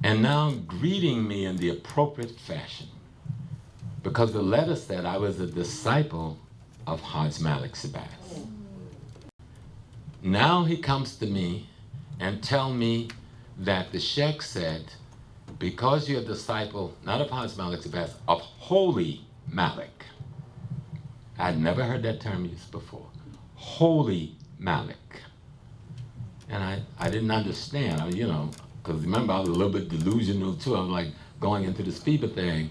and now greeting me in the appropriate fashion, because the letter said I was a disciple of Hajj Malik Sabas. Now he comes to me and tell me that the sheikh said, because you're a disciple, not of Hajj Malik Sabas, of Holy Malik. I'd never heard that term used before. Holy Malik. And I didn't understand, because remember I was a little bit delusional too. I was like going into this fever thing.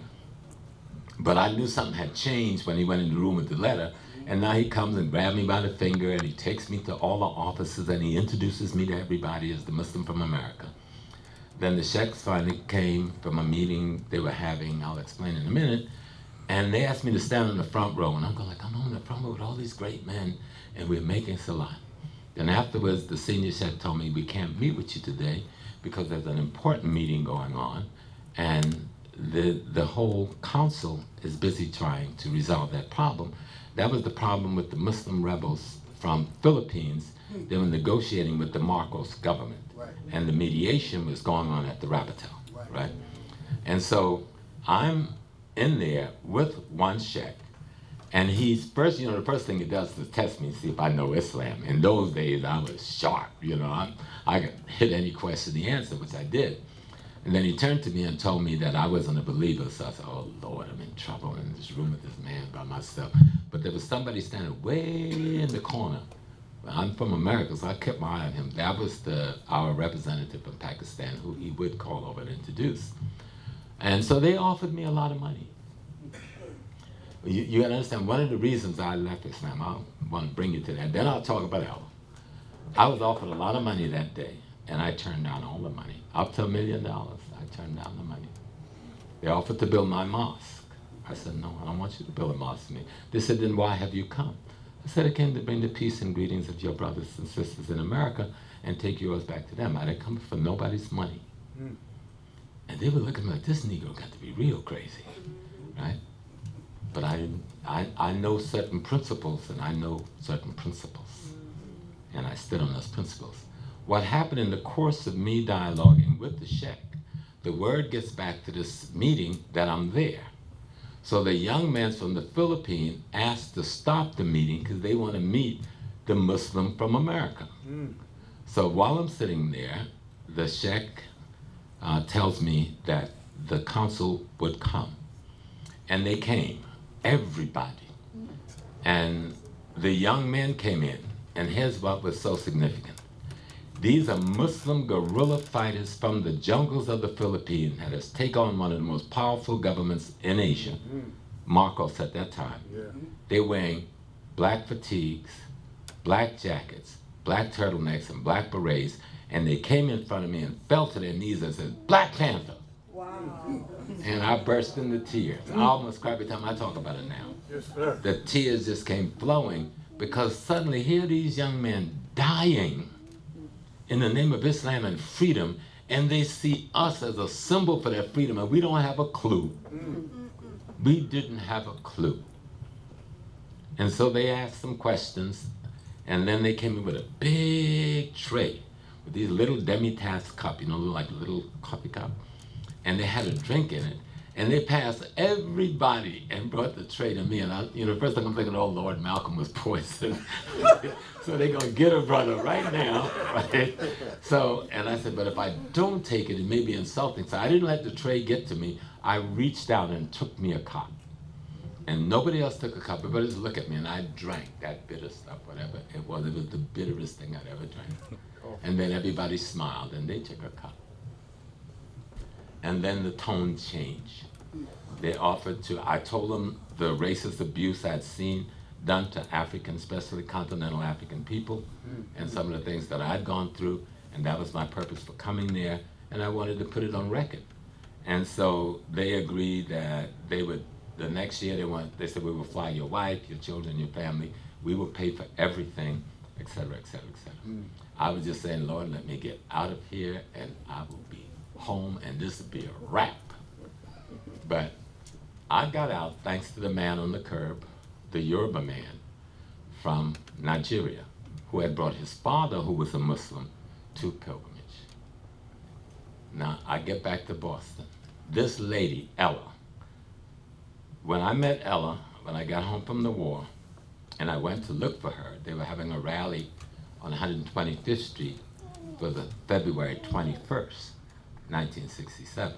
But I knew something had changed when he went in the room with the letter. And now he comes and grabs me by the finger and he takes me to all the offices and he introduces me to everybody as the Muslim from America. Then the sheikhs finally came from a meeting they were having, I'll explain in a minute. And they asked me to stand in the front row, and I'm going like, I'm on the front row with all these great men, and we're making salat. Then afterwards, the senior sheikh told me, we can't meet with you today because there's an important meeting going on, and the whole council is busy trying to resolve that problem. That was the problem with the Muslim rebels from Philippines. They were negotiating with the Marcos government, and the mediation was going on at the Rabbital, right? And so I'm in there with one sheikh, and he's first, the first thing he does is test me, see if I know Islam. In those days, I was sharp, I could hit any question, the answer, which I did. And then he turned to me and told me that I wasn't a believer, so I said, oh Lord, I'm in trouble in this room with this man by myself. But there was somebody standing way in the corner. I'm from America, so I kept my eye on him. That was our representative from Pakistan, who he would call over and introduce. And so they offered me a lot of money. You gotta understand, one of the reasons I left Islam, I want to bring you to that, then I'll talk about Allah. I was offered a lot of money that day, and I turned down all the money. Up to $1 million, I turned down the money. They offered to build my mosque. I said, no, I don't want you to build a mosque for me. They said, then why have you come? I said, I came to bring the peace and greetings of your brothers and sisters in America, and take yours back to them. I didn't come for nobody's money. And they were looking like, this Negro got to be real crazy, right? But I know certain principles, and I know certain principles. And I stood on those principles. What happened in the course of me dialoguing with the sheikh, the word gets back to this meeting that I'm there. So the young man from the Philippines asked to stop the meeting because they want to meet the Muslim from America. So while I'm sitting there, the sheikh tells me that the council would come. And they came, everybody. And the young men came in, and here's what was so significant. These are Muslim guerrilla fighters from the jungles of the Philippines that has taken on one of the most powerful governments in Asia, Marcos at that time. They're wearing black fatigues, black jackets, black turtlenecks, and black berets, and they came in front of me and fell to their knees and said, Black Panther. Wow. And I burst into tears. I almost cry every time I talk about it now. Yes, sir. The tears just came flowing because suddenly here are these young men dying in the name of Islam and freedom, and they see us as a symbol for their freedom, and we don't have a clue. We didn't have a clue. And so they asked some questions, and then they came in with a big tray with these little demi-tasse cup, like a little coffee cup, and they had a drink in it, and they passed everybody and brought the tray to me, and the first thing I'm thinking, oh Lord, Malcolm was poisoned. So they're gonna get a brother right now, right? So, and I said, but if I don't take it, it may be insulting. So I didn't let the tray get to me. I reached out and took me a cup. And nobody else took a cup. Everybody just looked at me, and I drank that bitter stuff, whatever it was. It was the bitterest thing I'd ever drank. And then everybody smiled, and they took a cup. And then the tone changed. They offered to, I told them the racist abuse I'd seen done to African, especially continental African people, and some of the things that I'd gone through, and that was my purpose for coming there, and I wanted to put it on record. And so they agreed that they would, the next year they said, we will fly your wife, your children, your family, we will pay for everything, et cetera, et cetera, et cetera. I was just saying, Lord, let me get out of here, and I will be home, and this will be a wrap. But I got out thanks to the man on the curb, the Yoruba man from Nigeria, who had brought his father, who was a Muslim, to pilgrimage. Now, I get back to Boston. This lady, Ella, when I met Ella, when I got home from the war, and I went to look for her, they were having a rally on 125th Street for the February 21st, 1967.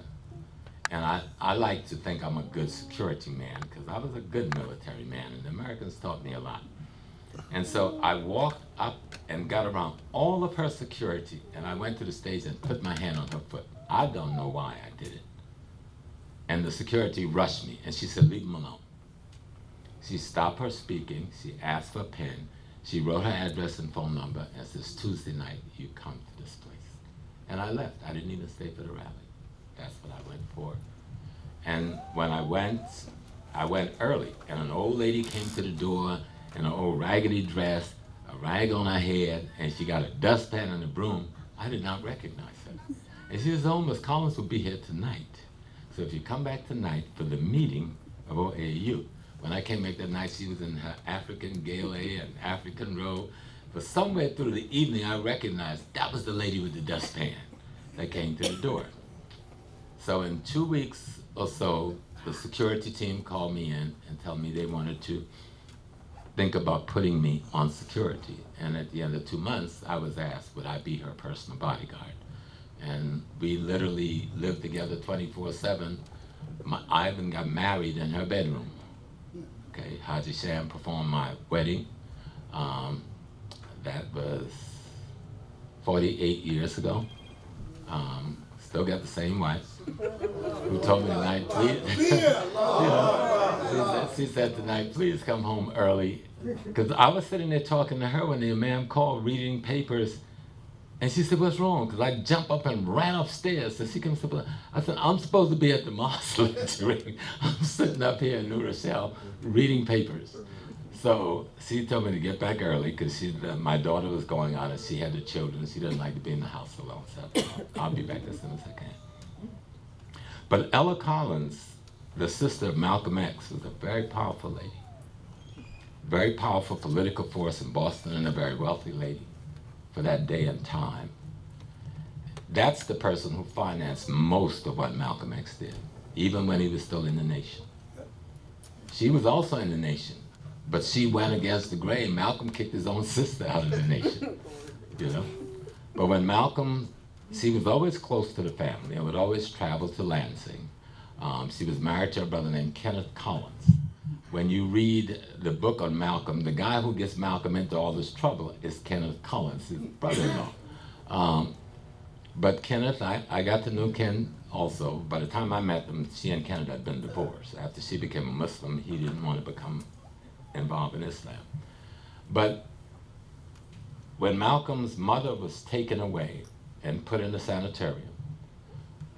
And I like to think I'm a good security man because I was a good military man, and the Americans taught me a lot. And so I walked up and got around all of her security, and I went to the stage and put my hand on her foot. I don't know why I did it. And the security rushed me, and she said, leave him alone. She stopped her speaking, she asked for a pen, she wrote her address and phone number, and says, Tuesday night, you come to this place. And I left. I didn't even stay for the rally. That's what I went for. And when I went early, and an old lady came to the door in an old raggedy dress, a rag on her head, and she got a dustpan and a broom. I did not recognize her. And she says, oh, Ms. Collins will be here tonight. So if you come back tonight for the meeting of OAU, when I came back that night, she was in her African gala and African robe. But somewhere through the evening, I recognized that was the lady with the dustpan that came to the door. So in 2 weeks or so, the security team called me in and told me they wanted to think about putting me on security. And at the end of 2 months, I was asked, would I be her personal bodyguard? And we literally lived together 24/7. I even got married in her bedroom. Okay, Haji Sham performed my wedding. That was 48 years ago. Still got the same wife who told me tonight, please, she said tonight, please come home early. Because I was sitting there talking to her when the Imam called, reading papers, and she said, what's wrong? Because I jumped up and ran upstairs. So she comes up, I said, I'm supposed to be at the mosque lecturing. I'm sitting up here in New Rochelle reading papers. So she told me to get back early because my daughter was going on and she had the children. She didn't like to be in the house alone. So I'll be back as soon as I can. But Ella Collins, the sister of Malcolm X, was a very powerful lady. Very powerful political force in Boston and a very wealthy lady for that day and time. That's the person who financed most of what Malcolm X did, even when he was still in the nation. She was also in the nation, but she went against the grain. Malcolm kicked his own sister out of the nation, you know? But when Malcolm, she was always close to the family and would always travel to Lansing. She was married to a brother named Kenneth Collins. When you read the book on Malcolm, the guy who gets Malcolm into all this trouble is Kenneth Collins, his brother-in-law. But Kenneth, I got to know Ken also. By the time I met him, she and Kenneth had been divorced. After she became a Muslim, he didn't want to become involved in Islam. But when Malcolm's mother was taken away and put in the sanitarium,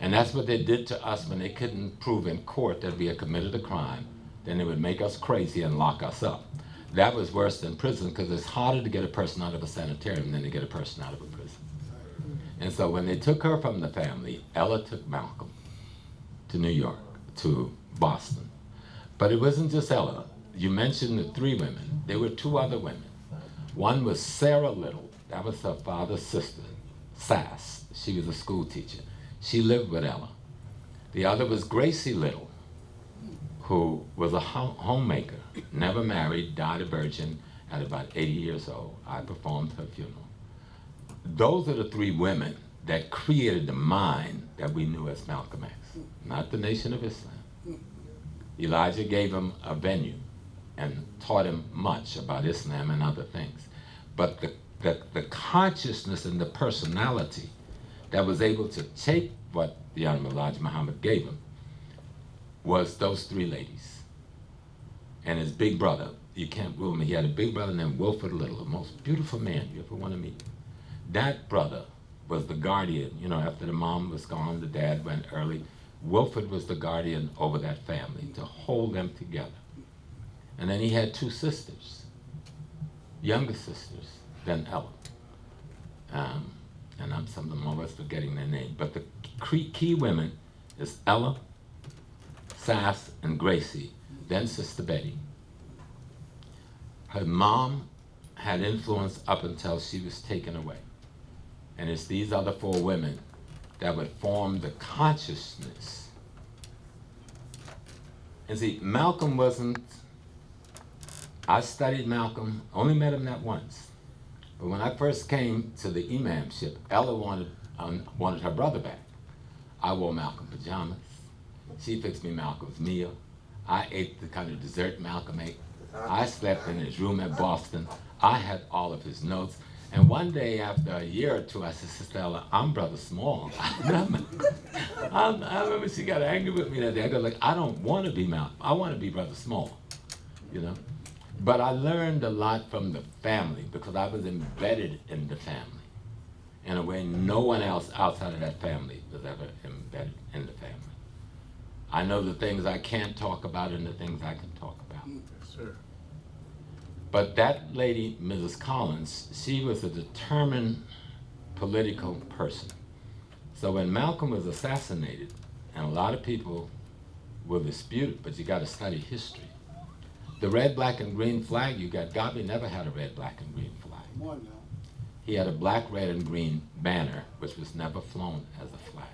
and that's what they did to us when they couldn't prove in court that we had committed a crime, then they would make us crazy and lock us up. That was worse than prison because it's harder to get a person out of a sanitarium than to get a person out of a prison. And so when they took her from the family, Ella took Malcolm to New York, to Boston. But it wasn't just Ella. You mentioned the three women. There were two other women. One was Sarah Little. That was her father's sister, Sass. She was a school teacher. She lived with Ella. The other was Gracie Little, who was a homemaker, never married, died a virgin at about 80 years old. I performed her funeral. Those are the three women that created the mind that we knew as Malcolm X, not the Nation of Islam. Elijah gave him a venue and taught him much about Islam and other things. But the consciousness and the personality that was able to take what the Honorable Elijah Muhammad gave him was those three ladies. And his big brother, you can't rule me, he had a big brother named Wilford Little, the most beautiful man you ever want to meet. That brother was the guardian, you know, after the mom was gone, the dad went early. Wilford was the guardian over that family to hold them together. And then he had two sisters, younger sisters than Ella. And I'm always forgetting their name. But the key women is Ella, Sass, and Gracie, then Sister Betty. Her mom had influence up until she was taken away. And it's these other four women that would form the consciousness. And see, Malcolm wasn't, I studied Malcolm, only met him that once. But when I first came to the imamship, Ella wanted her brother back. I wore Malcolm pajamas. She fixed me Malcolm's meal. I ate the kind of dessert Malcolm ate. I slept in his room at Boston. I had all of his notes. And one day after a year or two, I said, Sister Ella, I'm Brother Small. I remember she got angry with me that day. I go like, I don't want to be Malcolm. I want to be Brother Small, you know? But I learned a lot from the family because I was embedded in the family in a way no one else outside of that family was ever embedded in the family. I know the things I can't talk about and the things I can talk about. Yes, sir. But that lady, Mrs. Collins, she was a determined political person. So when Malcolm was assassinated, and a lot of people will dispute it, but you got to study history. The red, black, and green flag you got, Garvey never had a red, black, and green flag. Come on now. He had a black, red, and green banner, which was never flown as a flag.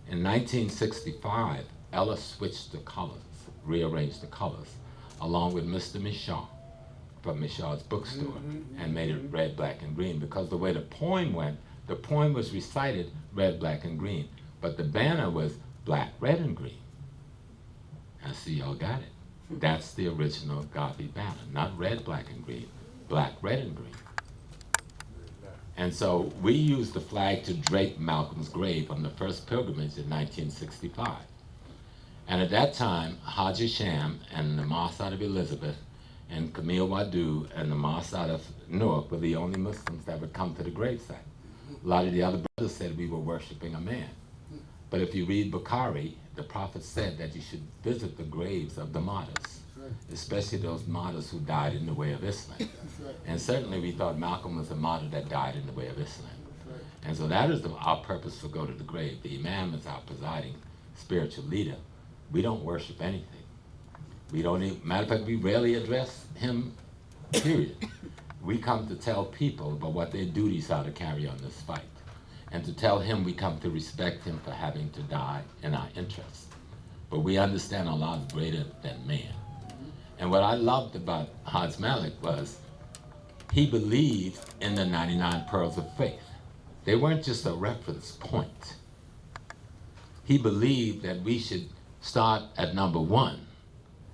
In 1965, Ella switched the colors, rearranged the colors, along with Mr. Michaud from Michaud's bookstore, and made it red, black, and green, because the way the poem went, the poem was recited red, black, and green, but the banner was black, red, and green. I see y'all got it. That's the original Garvey banner, not red, black, and green, black, red, and green. And so we used the flag to drape Malcolm's grave on the first pilgrimage in 1965. And at that time, Haji Sham and the Mosque of Elizabeth and Camille Wadu and the Mosque of Newark were the only Muslims that would come to the gravesite. A lot of the other brothers said we were worshiping a man. But if you read Bukhari, the Prophet said that you should visit the graves of the martyrs. especially those martyrs who died in the way of Islam. And certainly we thought Malcolm was a martyr that died in the way of Islam. And so that is our purpose for Go to the Grave. The Imam is our presiding spiritual leader. We don't worship anything. We don't even, matter of fact, we rarely address him, period. We come to tell people about what their duties are to carry on this fight. And to tell him we come to respect him for having to die in our interests. But we understand Allah is greater than man. And what I loved about Haj Malik was he believed in the 99 pearls of faith. They weren't just a reference point. He believed that we should start at number 1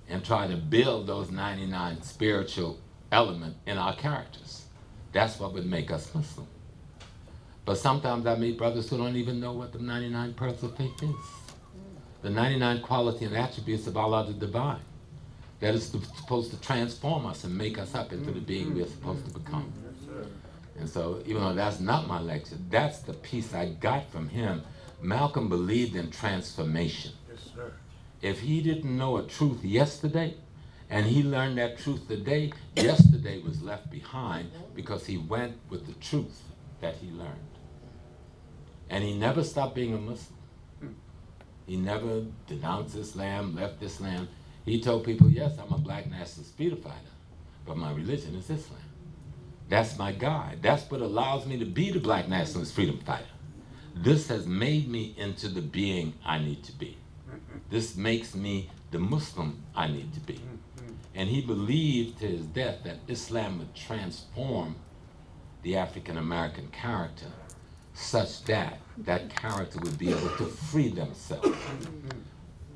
and try to build those 99 spiritual elements in our characters. That's what would make us Muslim. But sometimes I meet brothers who don't even know what the 99 pearls of faith is. The 99 quality and attributes of Allah the Divine. That is supposed to transform us and make us up into the being we're supposed to become. And so, even though that's not my lecture, that's the piece I got from him. Malcolm believed in transformation. Yes, sir. If he didn't know a truth yesterday, and he learned that truth today, yesterday was left behind because he went with the truth that he learned. And he never stopped being a Muslim. He never denounced Islam, left Islam. He told people, yes, I'm a black nationalist freedom fighter, but my religion is Islam. That's my guide. That's what allows me to be the black nationalist freedom fighter. This has made me into the being I need to be. This makes me the Muslim I need to be. And he believed to his death that Islam would transform the African American character such that that character would be able to free themselves.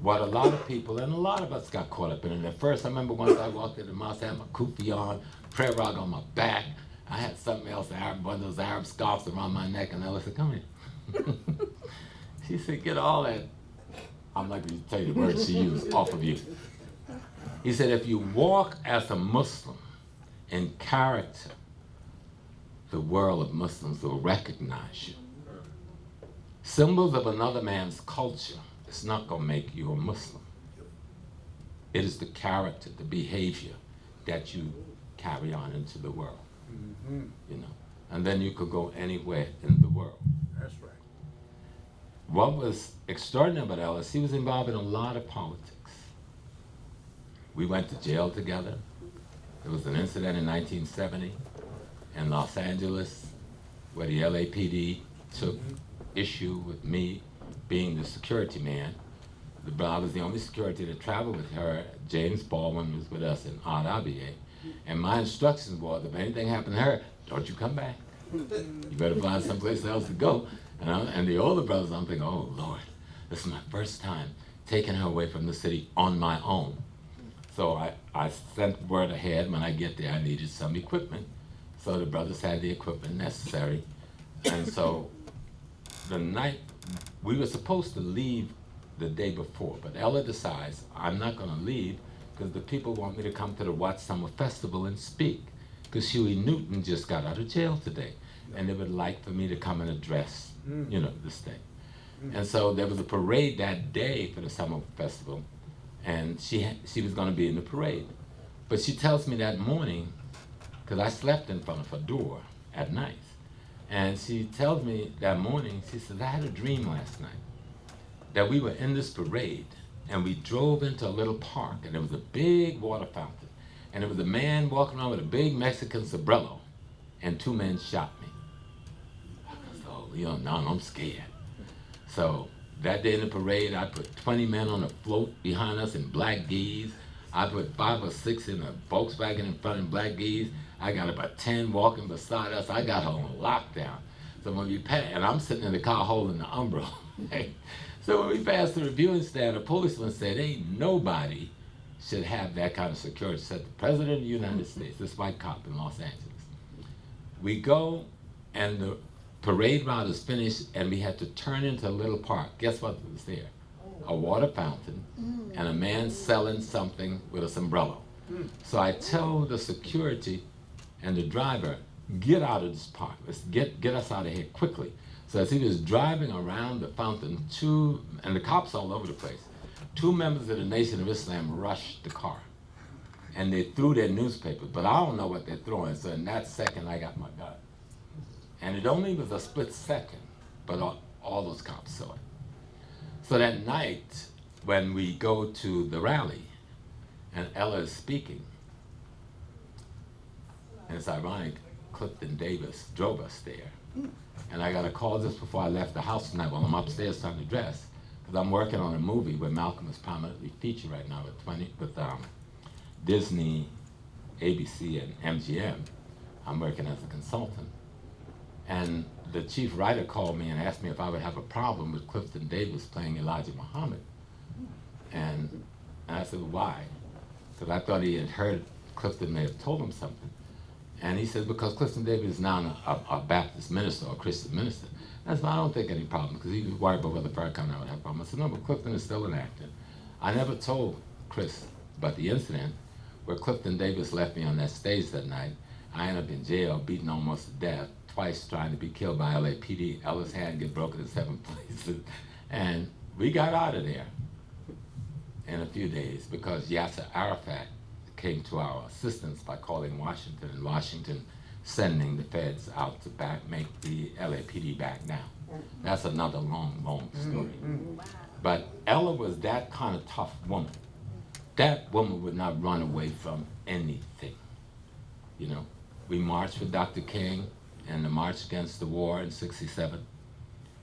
What a lot of people, and a lot of us got caught up in it. At first, I remember once I walked into the mosque, I had my kufi on, prayer rug on my back. I had something else, one of those Arab scarves around my neck, and Ella said, come here. She said, get all that, I'm not going to tell you the words she used, off of you. He said, if you walk as a Muslim in character, the world of Muslims will recognize you. Symbols of another man's culture is not going to make you a Muslim. It is the character, the behavior that you carry on into the world. You know, and then you could go anywhere in the world. That's right. What was extraordinary about Ellis, he was involved in a lot of politics. We went to jail together. There was an incident in 1970 in Los Angeles where the LAPD took issue with me being the security man. I was the only security to travel with her. James Baldwin was with us in RWA. And my instructions was, if anything happened to her, don't you come back. You better find someplace else to go. And the older brothers, I'm thinking, oh Lord, this is my first time taking her away from the city on my own. So I sent word ahead. When I get there, I needed some equipment. So the brothers had the equipment necessary. And so the night, we were supposed to leave the day before, but Ella decides, I'm not gonna leave because the people want me to come to the Watch Summer Festival and speak, because Huey Newton just got out of jail today, and they would like for me to come and address, you know, this thing. And so there was a parade that day for the Summer Festival, and she was gonna be in the parade. But she tells me that morning, because I slept in front of her door at night, and she tells me that morning, she says, I had a dream last night that we were in this parade and we drove into a little park and there was a big water fountain and there was a man walking around with a big Mexican sombrero and 2 men shot me. I was, oh, you know, now I'm scared. So that day in the parade, I put 20 men on a float behind us in black geese. I put 5 or 6 in a Volkswagen in front in black geese. I got about 10 walking beside us. I got her on lockdown. So when we passed, and I'm sitting in the car holding the umbrella. So when we passed the reviewing stand, a policeman said, ain't nobody should have that kind of security. Said the President of the United States, this white cop in Los Angeles. We go, and the parade route is finished, and we had to turn into a little park. Guess what was there? A water fountain, and a man selling something with a sombrero. So I tell the security and the driver, get out of this park. Let's get us out of here quickly. So as he was driving around the fountain, and the cops all over the place, 2 members of the Nation of Islam rushed the car. and they threw their newspapers, but I don't know what they're throwing. So in that second, I got my gun. And it only was a split second, but all those cops saw it. So that night, when we go to the rally, and Ella is speaking, and it's ironic, Clifton Davis drove us there. And I got a call just before I left the house tonight while I'm upstairs trying to dress, because I'm working on a movie where Malcolm is prominently featured right now with Disney, ABC, and MGM. I'm working as a consultant. And the chief writer called me and asked me if I would have a problem with Clifton Davis playing Elijah Muhammad. And I said, why? Because I thought he had heard Clifton may have told him something. And he said, because Clifton Davis is now a Baptist minister or a Christian minister. And I said, I don't think any problem, because he was worried about whether Farrakhan would have a problem. I said, no, but Clifton is still an actor. I never told Chris about the incident where Clifton Davis left me on that stage that night. I ended up in jail, beaten almost to death, twice trying to be killed by LAPD. Ella's hand get broken in 7 places. And we got out of there in a few days because Yasser Arafat came to our assistance by calling Washington, and Washington sending the feds out to make the LAPD back down. That's another long story. But Ella was that kind of tough woman. That woman would not run away from anything. You know, we marched with Dr. King in the March Against the War in '67.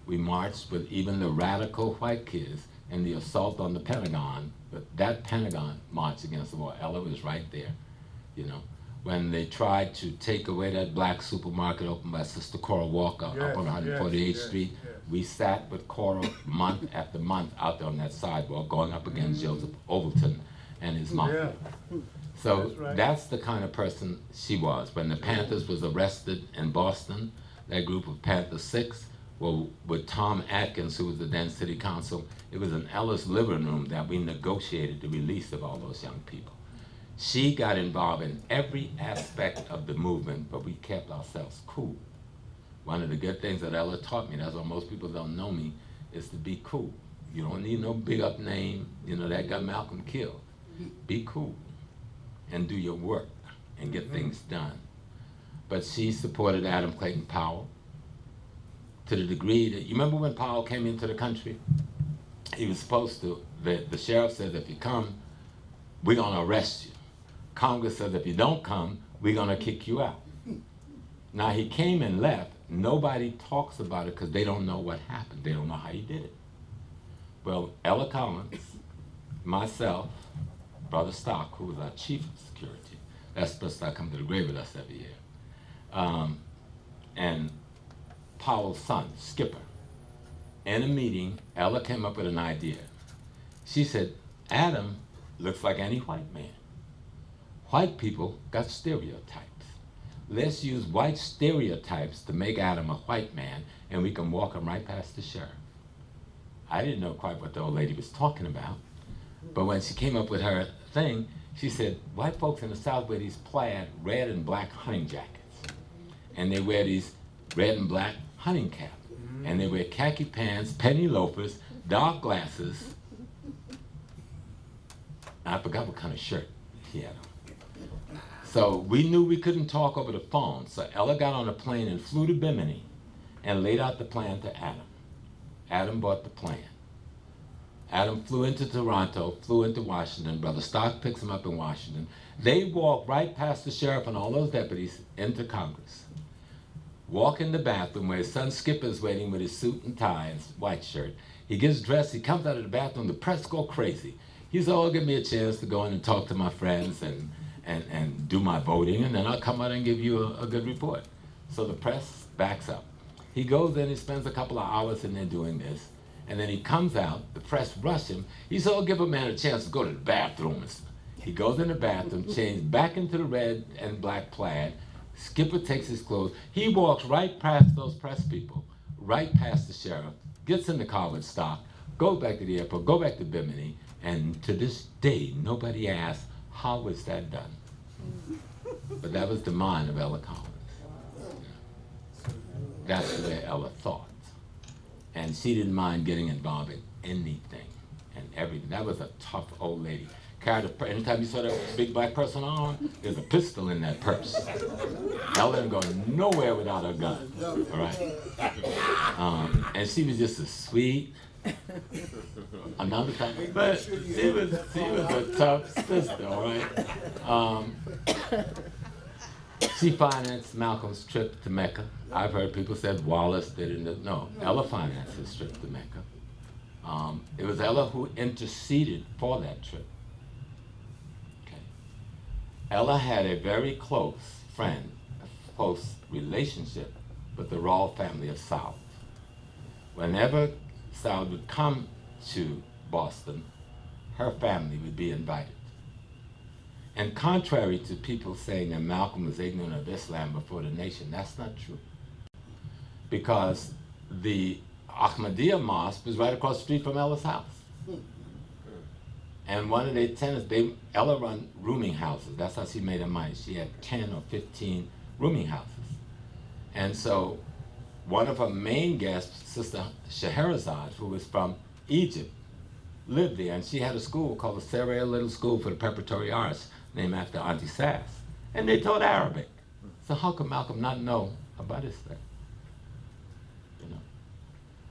We marched with even the radical white kids in the assault on the Pentagon, but that Pentagon march against the war, Ella was right there, you know. When they tried to take away that black supermarket opened by Sister Cora Walker up on 148th Street, we sat with Cora month after month out there on that sidewalk going up against Joseph Overton and his mafia. So that's the kind of person she was. When the Panthers was arrested in Boston, that group of Panther 6, well, with Tom Atkins, who was the then city council, it was in Ella's living room that we negotiated the release of all those young people. She got involved in every aspect of the movement, but we kept ourselves cool. One of the good things that Ella taught me, that's why most people don't know me, is to be cool. You don't need no big up name, you know, that got Malcolm killed. Be cool and do your work and get things done. But she supported Adam Clayton Powell to the degree that, you remember when Powell came into the country? He was supposed to, the sheriff said, if you come, we're gonna arrest you. Congress said, if you don't come, we're gonna kick you out. Now he came and left. Nobody talks about it because they don't know what happened. They don't know how he did it. Well, Ella Collins, myself, Brother Stock, who was our chief of security, that's supposed to come to the grave with us every year, and Powell's son, Skipper. In a meeting, Ella came up with an idea. She said, Adam looks like any white man. White people got stereotypes. Let's use white stereotypes to make Adam a white man, and we can walk him right past the sheriff. I didn't know quite what the old lady was talking about, but when she came up with her thing, she said, white folks in the South wear these plaid red and black hunting jackets, and they wear these red and black hunting caps, and they wear khaki pants, penny loafers, dark glasses. I forgot what kind of shirt he had on. So we knew we couldn't talk over the phone, so Ella got on a plane and flew to Bimini and laid out the plan to Adam. Adam bought the plan. Adam flew into Toronto, flew into Washington. Brother Stock picks him up in Washington. They walk right past the sheriff and all those deputies into Congress. Walk in the bathroom where his son Skipper's waiting with his suit and tie and white shirt. He gets dressed, he comes out of the bathroom, the press go crazy. He's all, give me a chance to go in and talk to my friends and do my voting, and then I'll come out and give you a good report. So the press backs up. He goes in, he spends a couple of hours in there doing this, and then he comes out, the press rush him. He said, oh, give a man a chance to go to the bathroom. He goes in the bathroom, changed back into the red and black plaid. Skipper takes his clothes. He walks right past those press people, right past the sheriff, gets in the car with Stock, goes back to the airport, go back to Bimini, and to this day, nobody asks, how was that done? But that was the mind of Ella Collins. That's the way Ella thought. And she didn't mind getting involved in anything and everything. That was a tough old lady. anytime you saw that big black person on, there's a pistol in that purse. Ella didn't go nowhere without her gun, all right? And she was just a sweet, another time, but she was a tough sister, all right? She financed Malcolm's trip to Mecca. I've heard people said Wallace didn't. No, Ella financed his trip to Mecca. It was Ella who interceded for that trip. Okay. Ella had a very close friend, a close relationship with the royal family of South. Whenever South would come to Boston, her family would be invited. And contrary to people saying that Malcolm was ignorant of Islam before the nation, that's not true. Because the Ahmadiyya mosque was right across the street from Ella's house. And one of their tenants, Ella run rooming houses. That's how she made her money. She had 10 or 15 rooming houses. And so one of her main guests, Sister Scheherazade, who was from Egypt, lived there. And she had a school called the Sarah Little School for the Preparatory Arts, named after Auntie Sass. And they taught Arabic. So how could Malcolm not know about Islam? You know,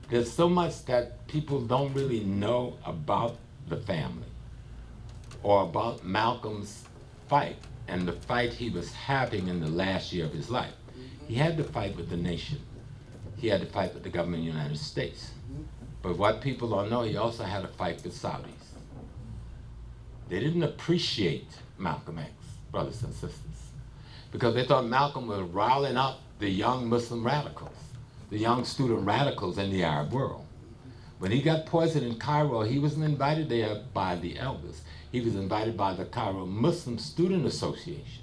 there's so much that people don't really know about the family or about Malcolm's fight and the fight he was having in the last year of his life. He had to fight with the nation. He had to fight with the government of the United States. But what people don't know, he also had to fight with Saudis. They didn't appreciate Malcolm X, brothers and sisters, because they thought Malcolm was riling up the young Muslim radicals, the young student radicals in the Arab world. When he got poisoned in Cairo, he wasn't invited there by the elders. He was invited by the Cairo Muslim Student Association.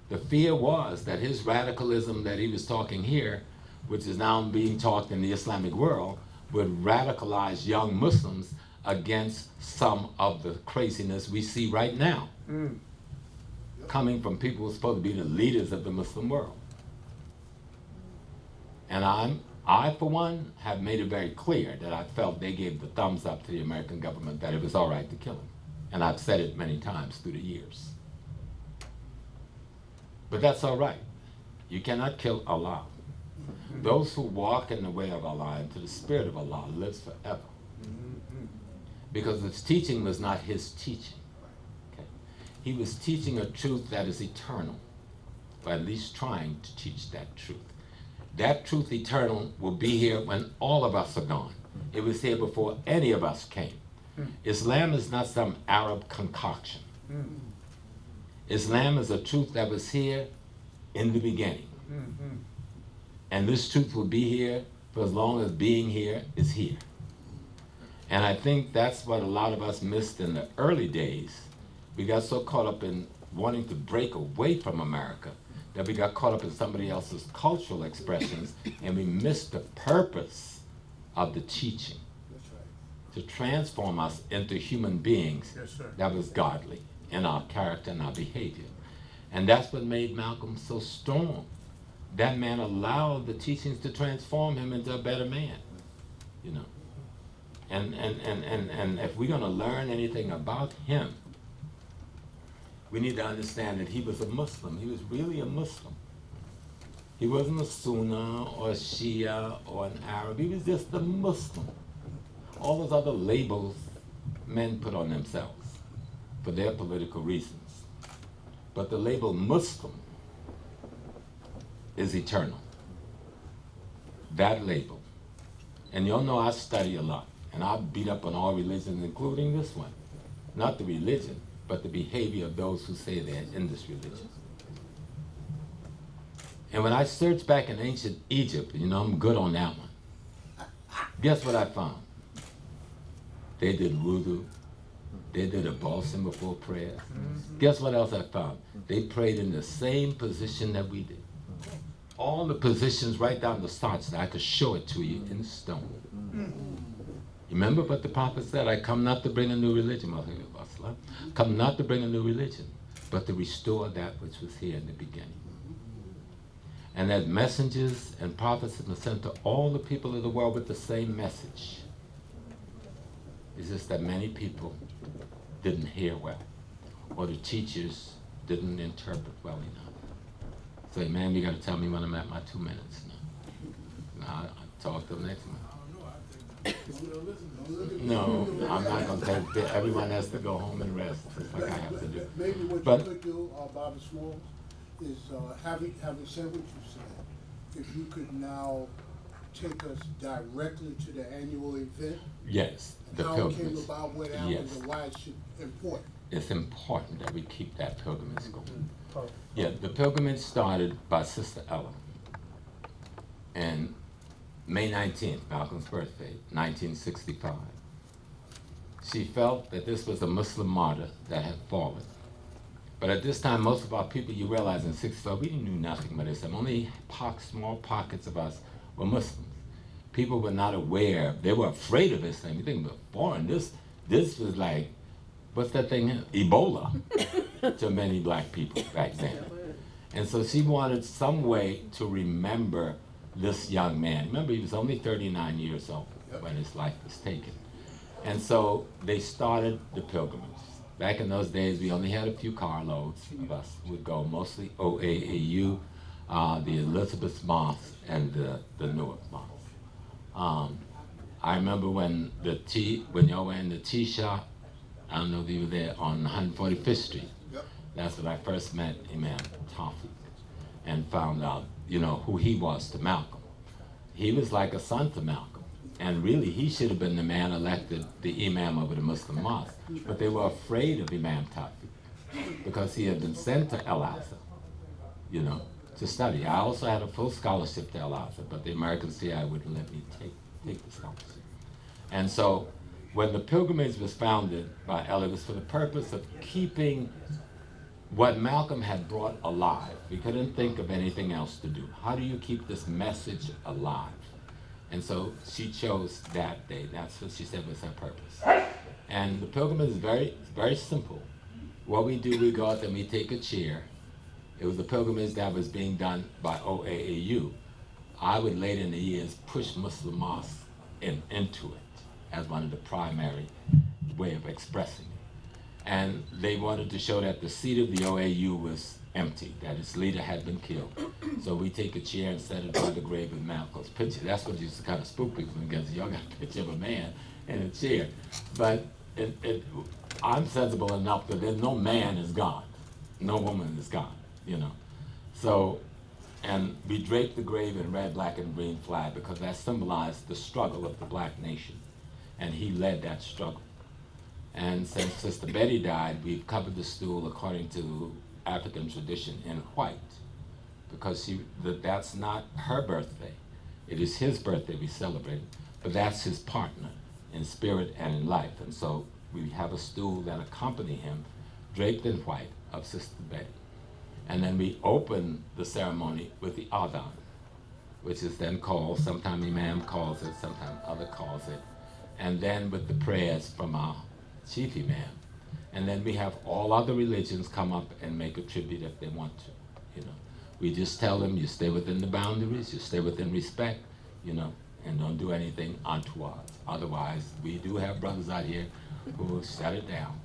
The fear was that his radicalism that he was talking here, which is now being taught in the Islamic world, would radicalize young Muslims against some of the craziness we see right now, coming from people who are supposed to be the leaders of the Muslim world. And I, for one, have made it very clear that I felt they gave the thumbs up to the American government that it was all right to kill him. And I've said it many times through the years. But that's all right. You cannot kill Allah. Those who walk in the way of Allah and to the spirit of Allah lives forever. Because his teaching was not his teaching. Okay? He was teaching a truth that is eternal, or at least trying to teach that truth. That truth eternal will be here when all of us are gone. It was here before any of us came. Islam is not some Arab concoction. Islam is a truth that was here in the beginning. And this truth will be here for as long as being here is here. And I think that's what a lot of us missed in the early days. We got so caught up in wanting to break away from America that we got caught up in somebody else's cultural expressions and we missed the purpose of the teaching. To transform us into human beings that was godly in our character and our behavior. And that's what made Malcolm so strong. That man allowed the teachings to transform him into a better man, you know. And if we're going to learn anything about him, we need to understand that he was a Muslim. He was really a Muslim. He wasn't a Sunni or a Shia or an Arab. He was just a Muslim. All those other labels men put on themselves for their political reasons. But the label Muslim is eternal. That label. And you'll know I study a lot. And I beat up on all religions, including this one. Not the religion, but the behavior of those who say they're in this religion. And when I searched back in ancient Egypt, you know, I'm good on that one. Guess what I found? They did wudu. They did a balsam before prayer. Guess what else I found? They prayed in the same position that we did. All the positions right down the starts, I could show it to you in stone. Remember what the prophet said? I come not to bring a new religion, come not to bring a new religion, but to restore that which was here in the beginning. And that messengers and prophets have been sent to all the people of the world with the same message. It's just that many people didn't hear well, or the teachers didn't interpret well enough. Say, man, you got to tell me when I'm at my 2 minutes. No, I'll talk till next month. No, I'm not going to take. Everyone has to go home and rest, just like I have to do. Maybe what But you could do, Bobby Smalls, is having said what you said, if you could now take us directly to the annual event, yes, the how it came pilgrimage. about, what happened, Yes. and why it's important. It's important that we keep that pilgrimage going. Yeah, the pilgrimage started by Sister Ella. And May 19th, Malcolm's birthday, 1965. She felt that this was a Muslim martyr that had fallen. But at this time, most of our people, you realize in 65, we knew nothing about Islam. Only small pockets of us were Muslims. People were not aware, they were afraid of Islam. You think about foreign, this was like, what's that thing? Ebola to many black people back then. And so she wanted some way to remember this young man. Remember, he was only 39 years old when his life was taken. And so they started the pilgrimage. Back in those days, we only had a few carloads of us who would go, mostly OAAU, the Elizabeth Mosque, and the Newark Mosque. I remember when y'all were in the tea shop, I don't know if you were there, on 145th Street. Yep. That's when I first met Imam Toffee and found out, who he was to Malcolm. He was like a son to Malcolm. And really, he should have been the man elected the Imam of the Muslim mosque. But they were afraid of Imam Toffee because he had been sent to El Azhar, to study. I also had a full scholarship to El Azhar, but the American CIA wouldn't let me take the scholarship. And so when the pilgrimage was founded by Ella, it was for the purpose of keeping what Malcolm had brought alive. We couldn't think of anything else to do. How do you keep this message alive? And so she chose that day. That's what she said was her purpose. And the pilgrimage is very, very simple. What we do, we go out and we take a chair. It was a pilgrimage that was being done by OAAU. I would later in the years push Muslim mosques into it as one of the primary way of expressing it. And they wanted to show that the seat of the OAU was empty, that its leader had been killed. So we take a chair and set it by the grave of Malcolm's picture. That's what used to kind of spook people, because y'all got a picture of a man in a chair. But I'm sensible enough that there's no man is God, no woman is God, So, and we draped the grave in red, black, and green flag because that symbolized the struggle of the black nation. And he led that struggle. And since Sister Betty died, we've covered the stool according to African tradition in white, because that's not her birthday. It is his birthday we celebrate, but that's his partner in spirit and in life. And so we have a stool that accompanies him, draped in white, of Sister Betty. And then we open the ceremony with the Adhan, which is then called, sometimes Imam calls it, sometimes other calls it, and then with the prayers from our Chief Imam. And then we have all other religions come up and make a tribute if they want to, We just tell them, you stay within the boundaries, you stay within respect, and don't do anything untoward. Otherwise, we do have brothers out here who will shut it down.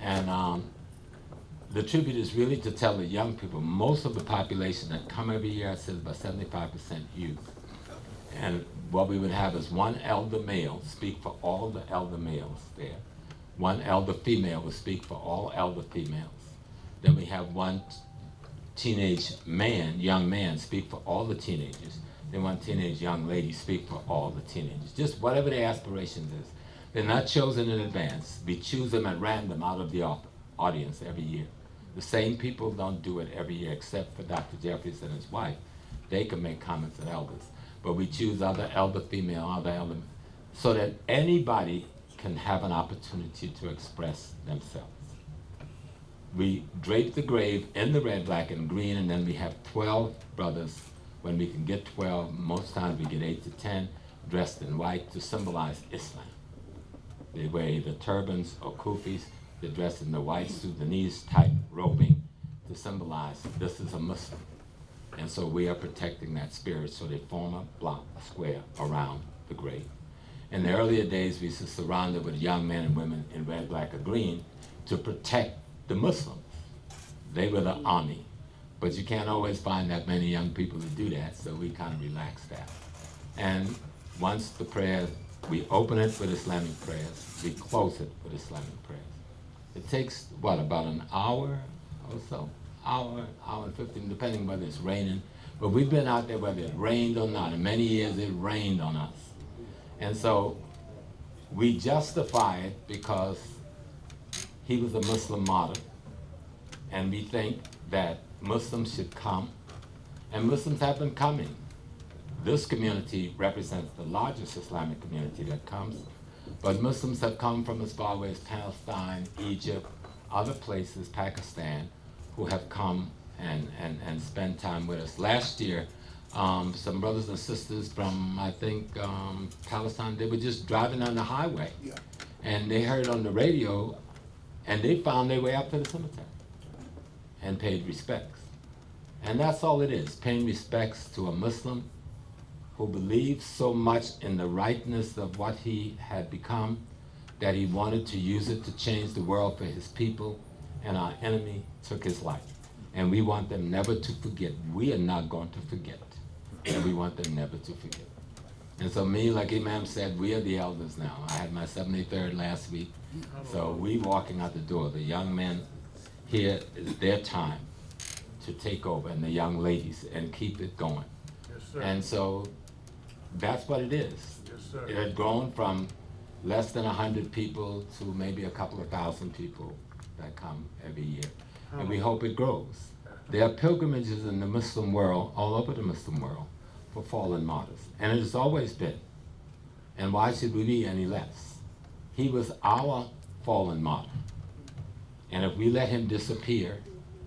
And the tribute is really to tell the young people, most of the population that come every year, I said about 75% youth. And what we would have is one elder male speak for all the elder males there. One elder female will speak for all elder females. Then we have one teenage man, young man, speak for all the teenagers. Then one teenage young lady speak for all the teenagers. Just whatever their aspirations is. They're not chosen in advance. We choose them at random out of the audience every year. The same people don't do it every year except for Dr. Jeffries and his wife. They can make comments at elders. But we choose other elder female, other elder, so that anybody can have an opportunity to express themselves. We drape the grave in the red, black, and green, and then we have 12 brothers. When we can get 12, most times we get 8 to 10, dressed in white to symbolize Islam. They wear either turbans or kufis. They're dressed in the white Sudanese type robing to symbolize this is a Muslim. And so we are protecting that spirit, so they form a block, a square around the grave. In the earlier days, we used to surround it with young men and women in red, black, or green. to protect the Muslims. They were the army. But you can't always find that many young people to do that, so we kind of relaxed that. And once the prayers, we open it with Islamic prayers, we close it with Islamic prayers. It takes, what, about an hour or so? Hour and 15, depending whether it's raining. But we've been out there whether it rained or not. In many years it rained on us. And so we justify it because he was a Muslim martyr. And we think that Muslims should come, and Muslims have been coming. This community represents the largest Islamic community that comes, but Muslims have come from as far away as Palestine, Egypt, other places, Pakistan, who have come and spent time with us. Last year, some brothers and sisters from, I think, Palestine, they were just driving on the highway, and they heard on the radio, and they found their way up to the cemetery and paid respects. And that's all it is, paying respects to a Muslim who believes so much in the rightness of what he had become that he wanted to use it to change the world for his people, and our enemy took his life. And we want them never to forget. We are not going to forget. And we want them never to forget. And so me, like Imam said, we are the elders now. I had my 73rd last week. So we walking out the door. The young men here is their time to take over, and the young ladies, and keep it going. Yes, sir. And so that's what it is. Yes, sir. It had grown from less than 100 people to maybe a couple of thousand people that come every year. And we hope it grows. There are pilgrimages in the Muslim world, all over the Muslim world, for fallen martyrs. And it has always been. And why should we be any less? He was our fallen martyr. And if we let him disappear,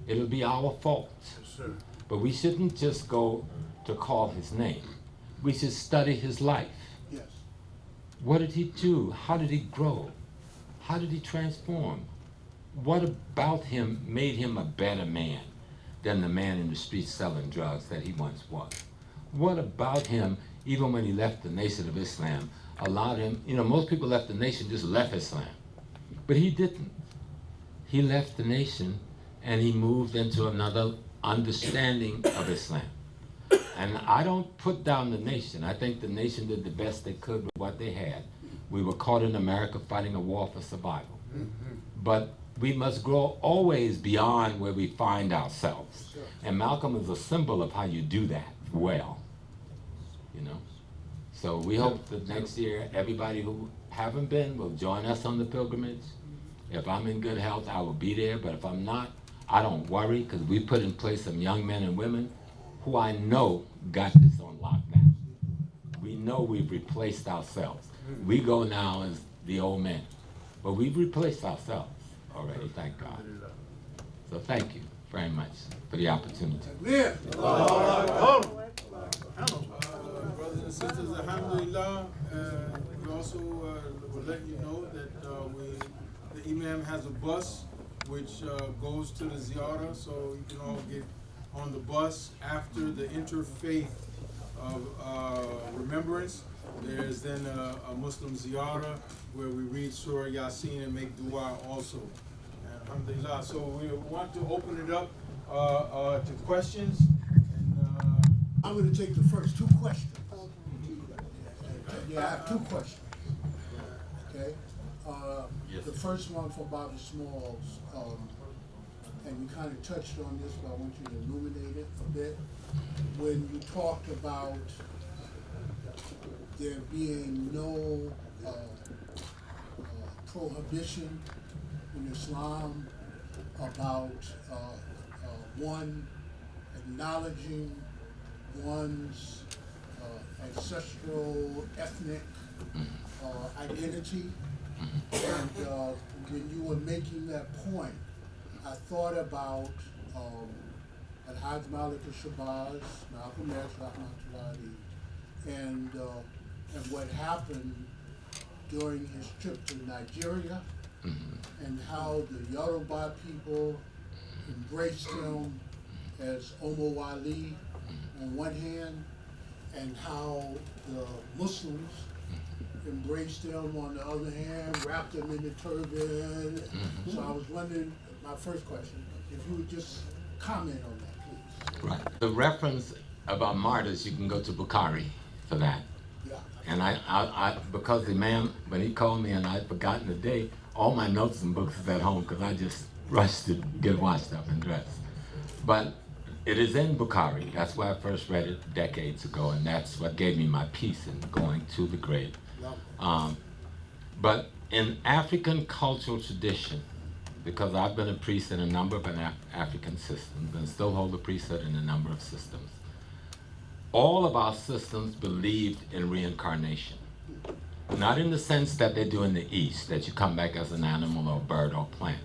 it'll be our fault. Yes, sir. But we shouldn't just go to call his name. We should study his life. Yes. What did he do? How did he grow? How did he transform? What about him made him a better man than the man in the streets selling drugs that he once was? What about him, even when he left the Nation of Islam, allowed him, most people left the nation, just left Islam. But he didn't. He left the nation and he moved into another understanding of Islam. And I don't put down the nation. I think the nation did the best they could with what they had. We were caught in America fighting a war for survival. But we must grow always beyond where we find ourselves. And Malcolm is a symbol of how you do that well, So we hope that next year, everybody who haven't been will join us on the pilgrimage. If I'm in good health, I will be there, but if I'm not, I don't worry, because we put in place some young men and women who I know got this on lockdown. We know we've replaced ourselves. We go now as the old men, but we've replaced ourselves already, thank God. So thank you very much for the opportunity. Brothers and sisters, alhamdulillah, we also will let you know that the Imam has a bus which goes to the ziyarah, so you can all get on the bus after the interfaith remembrance. There's then a Muslim ziyarah where we read Surah Yasin and make dua also. Alhamdulillah. So we want to open it up to questions. And, I'm going to take the first two questions. Yeah, I have two questions. Okay. The first one for Bobby Smalls, and we kind of touched on this, but I want you to illuminate it a bit. When you talked about there being no prohibition in Islam about one acknowledging one's ancestral ethnic identity, and when you were making that point, I thought about Al-Hajj Malik al-Shabazz, Malcolm X, rahmatullahi, and what happened during his trip to Nigeria, and how the Yoruba people embraced him as Omo Wali on one hand, and how the Muslims embraced them on the other hand, wrapped them in the turban. So I was wondering, my first question, if you would just comment on that, please. Right. The reference about martyrs, you can go to Bukhari for that. Yeah. And I because the man, when he called me and I'd forgotten the day, all my notes and books is at home because I just rushed to get washed up and dressed. But it is in Bukhari. That's where I first read it decades ago, and that's what gave me my peace in going to the grave. But in African cultural tradition, because I've been a priest in a number of African systems and still hold a priesthood in a number of systems, all of our systems believed in reincarnation. Not in the sense that they do in the East, that you come back as an animal or bird or plant.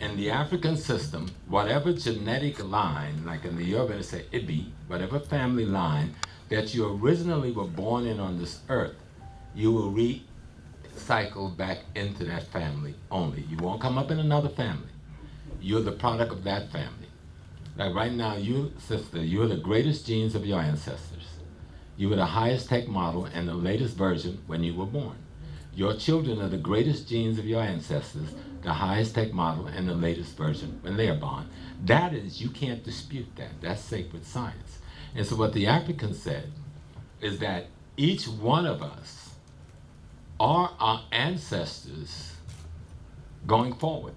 In the African system, whatever genetic line, like in the Yoruba they say Ibi, whatever family line that you originally were born in on this earth, you will recycle back into that family only. You won't come up in another family. You're the product of that family. Like right now, you, sister, you're the greatest genes of your ancestors. You were the highest tech model and the latest version when you were born. Your children are the greatest genes of your ancestors, the highest tech model and the latest version when they are born. That is, you can't dispute that. That's sacred science. And so what the Africans said is that each one of us are our ancestors going forward.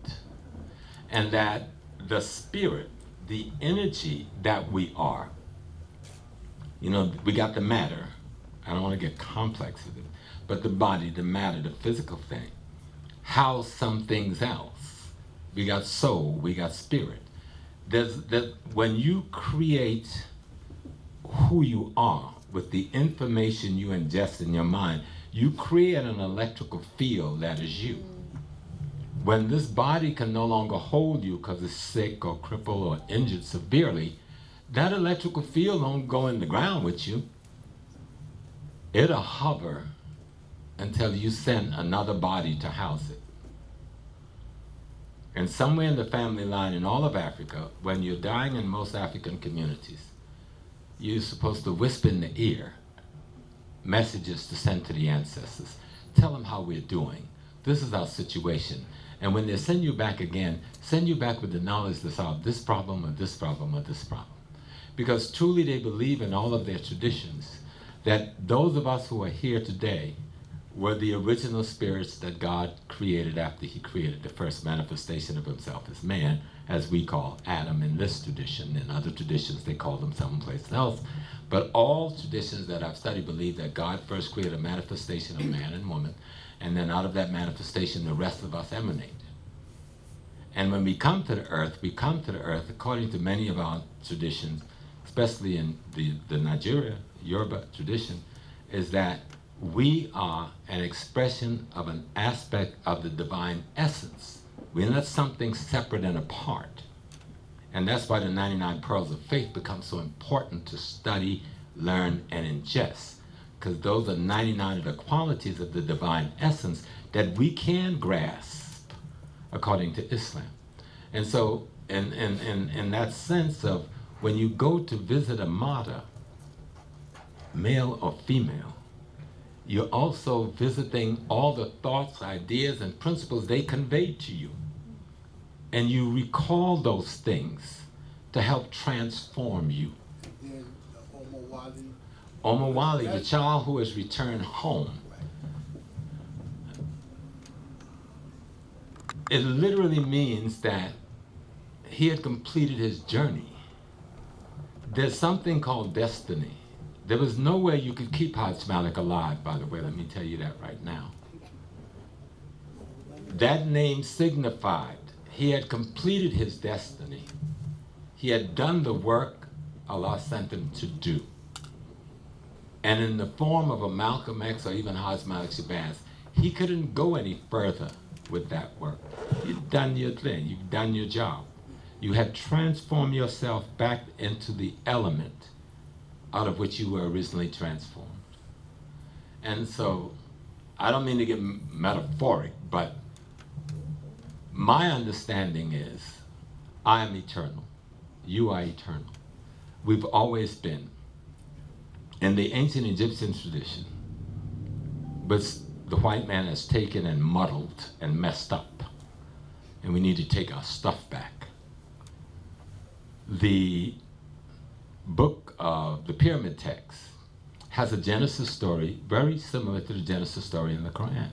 And that the spirit, the energy that we are, you know, we got the matter. I don't want to get complex with it. But the body, the matter, the physical thing, house some things else. We got soul, we got spirit. When you create who you are with the information you ingest in your mind, you create an electrical field that is you. When this body can no longer hold you because it's sick or crippled or injured severely, that electrical field don't go in the ground with you. It'll hover until you send another body to house it. And somewhere in the family line in all of Africa, when you're dying in most African communities, you're supposed to whisper in the ear messages to send to the ancestors. Tell them how we're doing. This is our situation. And when they send you back again, send you back with the knowledge to solve this problem or this problem or this problem. Because truly they believe in all of their traditions that those of us who are here today were the original spirits that God created after he created the first manifestation of himself as man, as we call Adam in this tradition. In other traditions, they call them someplace else. But all traditions that I've studied believe that God first created a manifestation of man and woman, and then out of that manifestation, the rest of us emanate. And when we come to the earth, according to many of our traditions, especially in the Nigeria, Yoruba tradition, is that we are an expression of an aspect of the divine essence. We're not something separate and apart. And that's why the 99 Pearls of Faith become so important to study, learn, and ingest. Because those are 99 of the qualities of the divine essence that we can grasp according to Islam. And so in that sense of when you go to visit a martyr, male or female, you're also visiting all the thoughts, ideas, and principles they conveyed to you. And you recall those things to help transform you. And Omawali, the child who has returned home. It literally means that he had completed his journey. There's something called destiny. There was no way you could keep Hajj Malik alive, by the way, let me tell you that right now. That name signified he had completed his destiny. He had done the work Allah sent him to do. And in the form of a Malcolm X or even Hajj Malik Shabazz, he couldn't go any further with that work. You've done your thing, you've done your job. You had transformed yourself back into the element out of which you were originally transformed. And so, I don't mean to get metaphoric, but my understanding is, I am eternal, you are eternal. We've always been. In the ancient Egyptian tradition, which the white man has taken and muddled and messed up. And we need to take our stuff back. The book of the pyramid text has a Genesis story very similar to the Genesis story in the Quran.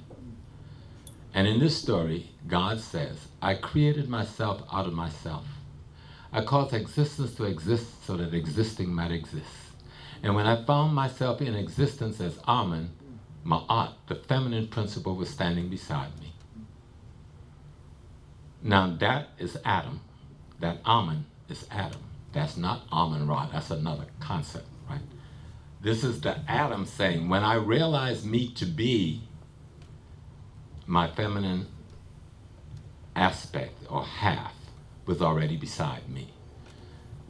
And in this story, God says, I created myself out of myself. I caused existence to exist so that existing might exist. And when I found myself in existence as Amen, Ma'at, the feminine principle, was standing beside me. Now that is Adam. That Amen is Adam. That's not Amen Ra. That's another concept, right? This is the Adam saying, when I realized me to be my feminine aspect or half was already beside me.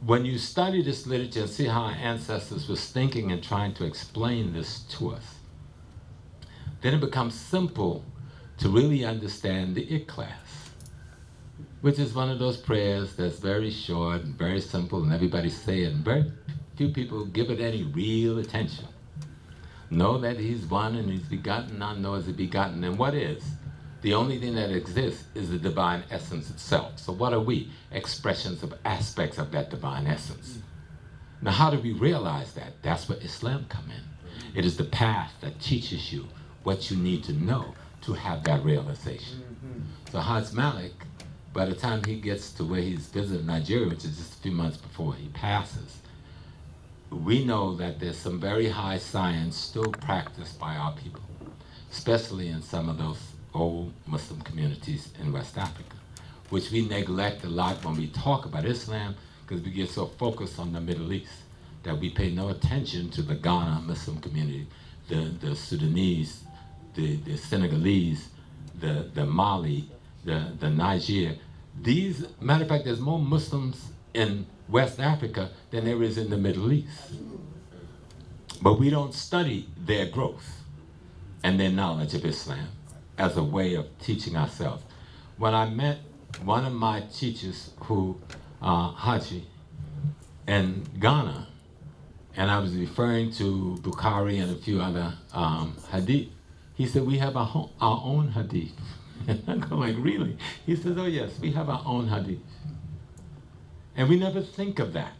When you study this literature and see how our ancestors was thinking and trying to explain this to us, then it becomes simple to really understand the Ikhlas, which is one of those prayers that's very short and very simple and everybody say it and very few people give it any real attention. Know that he's one and he's begotten, none knows is begotten. And what is? The only thing that exists is the divine essence itself. So what are we? Expressions of aspects of that divine essence. Now how do we realize that? That's where Islam come in. It is the path that teaches you what you need to know to have that realization. So Hajj Malik, by the time he gets to where he's visiting Nigeria, which is just a few months before he passes, we know that there's some very high science still practiced by our people, especially in some of those old Muslim communities in West Africa, which we neglect a lot when we talk about Islam, because we get so focused on the Middle East that we pay no attention to the Ghana Muslim community, the Sudanese, the Senegalese, the Mali, the Niger. These, matter of fact, there's more Muslims in West Africa than there is in the Middle East. But we don't study their growth and their knowledge of Islam as a way of teaching ourselves. When I met one of my teachers who, Haji, in Ghana, and I was referring to Bukhari and a few other hadith, he said, we have our own hadith. And I go like, really? He says, oh yes, we have our own hadith. And we never think of that.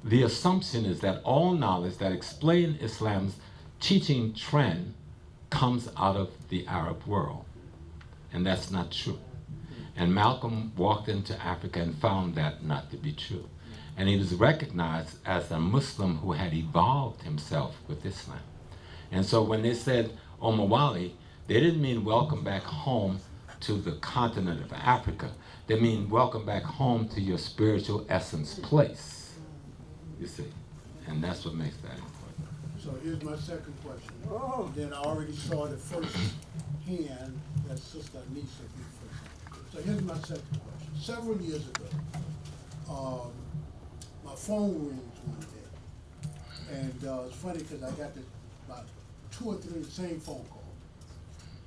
The assumption is that all knowledge that explains Islam's teaching trend comes out of the Arab world. And that's not true. And Malcolm walked into Africa and found that not to be true. And he was recognized as a Muslim who had evolved himself with Islam. And so when they said Omawali, they didn't mean welcome back home to the continent of Africa. They mean welcome back home to your spiritual essence place, you see. And that's what makes that important. So here's my second question. Then I already saw the first hand that Sister Anissa did first. So here's my second question. Several years ago, my phone rings one day. And it's funny because I got about 2 or 3 the same phone calls.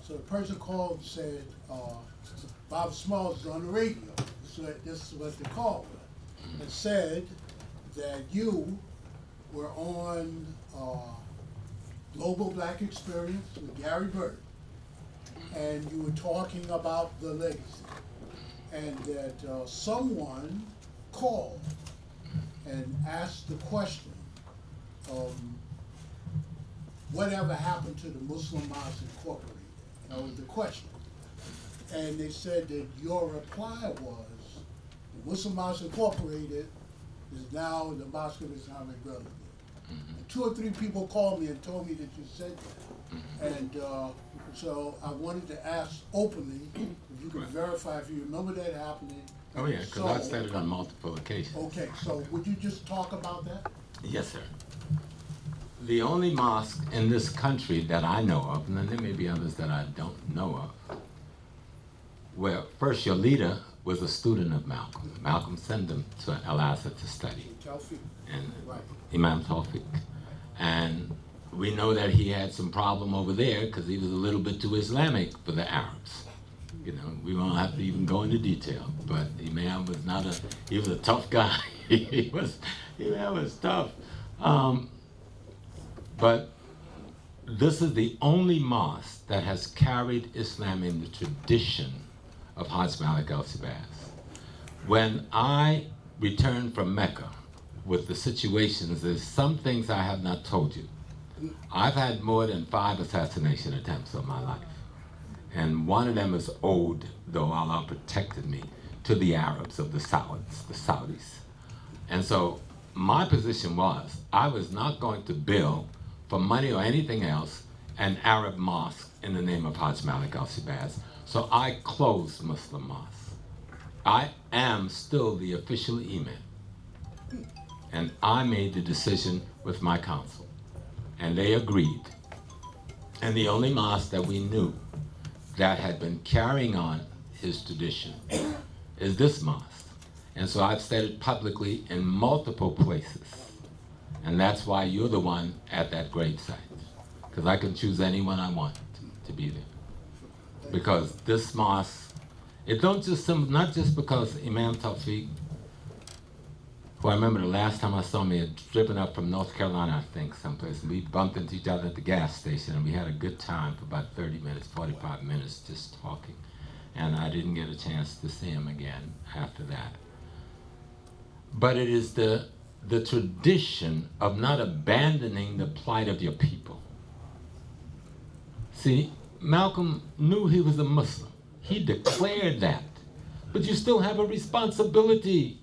So the person called and said, Bob Smalls is on the radio. This is what the call was. And said that you were on Global Black Experience with Gary Bird. And you were talking about the legacy. And that someone called and asked the question, whatever happened to the Muslim Mosque Incorporated? That was the question. And they said that your reply was, the Muslim Mosque Incorporated is now the Mosque of Islamic Brotherhood. And 2 or 3 people called me and told me that you said that. And so I wanted to ask openly if you could verify if you remember that happening. Oh yeah, because I've said it on multiple occasions. Okay, so would you just talk about that? Yes, sir. The only mosque in this country that I know of, and then there may be others that I don't know of, where first your leader was a student of Malcolm. Malcolm sent him to Al-Azhar to study. Tawfiq. And Right. Imam Tawfiq. And we know that he had some problem over there because he was a little bit too Islamic for the Arabs. You know, we won't have to even go into detail, but Imam was he was a tough guy. Imam was tough. But this is the only mosque that has carried Islam in the tradition of Hajj Malik al-Sibaz. When I returned from Mecca with the situations, there's some things I have not told you. I've had more than 5 assassination attempts on my life. And one of them is owed, though Allah protected me, to the Arabs of the Saudis. And so my position was, I was not going to build, for money or anything else, an Arab mosque in the name of Hajj Malik al-Sibaz. So I closed Muslim mosques. I am still the official Imam. And I made the decision with my council. And they agreed. And the only mosque that we knew that had been carrying on his tradition is this mosque. And so I've said it publicly in multiple places. And that's why you're the one at that gravesite. Because I can choose anyone I want to be there. Because this mosque, it don't just, not just because Imam Tawfiq, who I remember the last time I saw him, he had driven up from North Carolina, I think, someplace, and we bumped into each other at the gas station, and we had a good time for about 30 minutes, 45 minutes, just talking. And I didn't get a chance to see him again after that. But it is the tradition of not abandoning the plight of your people. See, Malcolm knew he was a Muslim. He declared that. But you still have a responsibility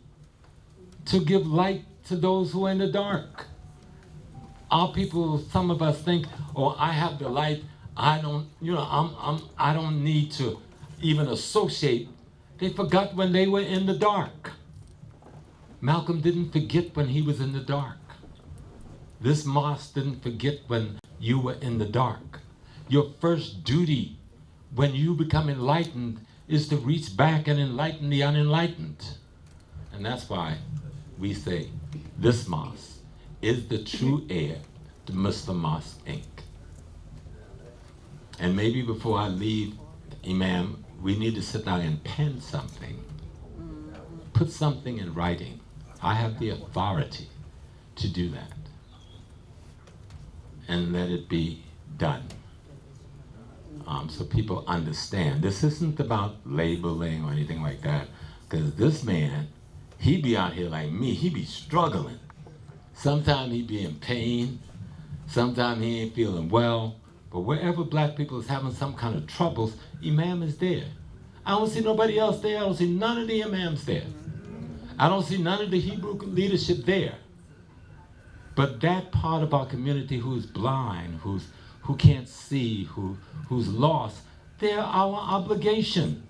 to give light to those who are in the dark. Our people, some of us think, oh, I have the light, I don't, I don't need to even associate. They forgot when they were in the dark. Malcolm didn't forget when he was in the dark. This mosque didn't forget when you were in the dark. Your first duty when you become enlightened is to reach back and enlighten the unenlightened. And that's why we say this mosque is the true heir to Muslim Mosque Inc. And maybe before I leave, Imam, we need to sit down and pen something. Put something in writing. I have the authority to do that. And let it be done. So people understand. This isn't about labeling or anything like that. Because this man, he be out here like me, he be struggling. Sometimes he be in pain. Sometimes he ain't feeling well. But wherever black people is having some kind of troubles, Imam is there. I don't see nobody else there. I don't see none of the Imams there. I don't see none of the Hebrew leadership there. But that part of our community who is blind, who can't see, who's lost, they're our obligation.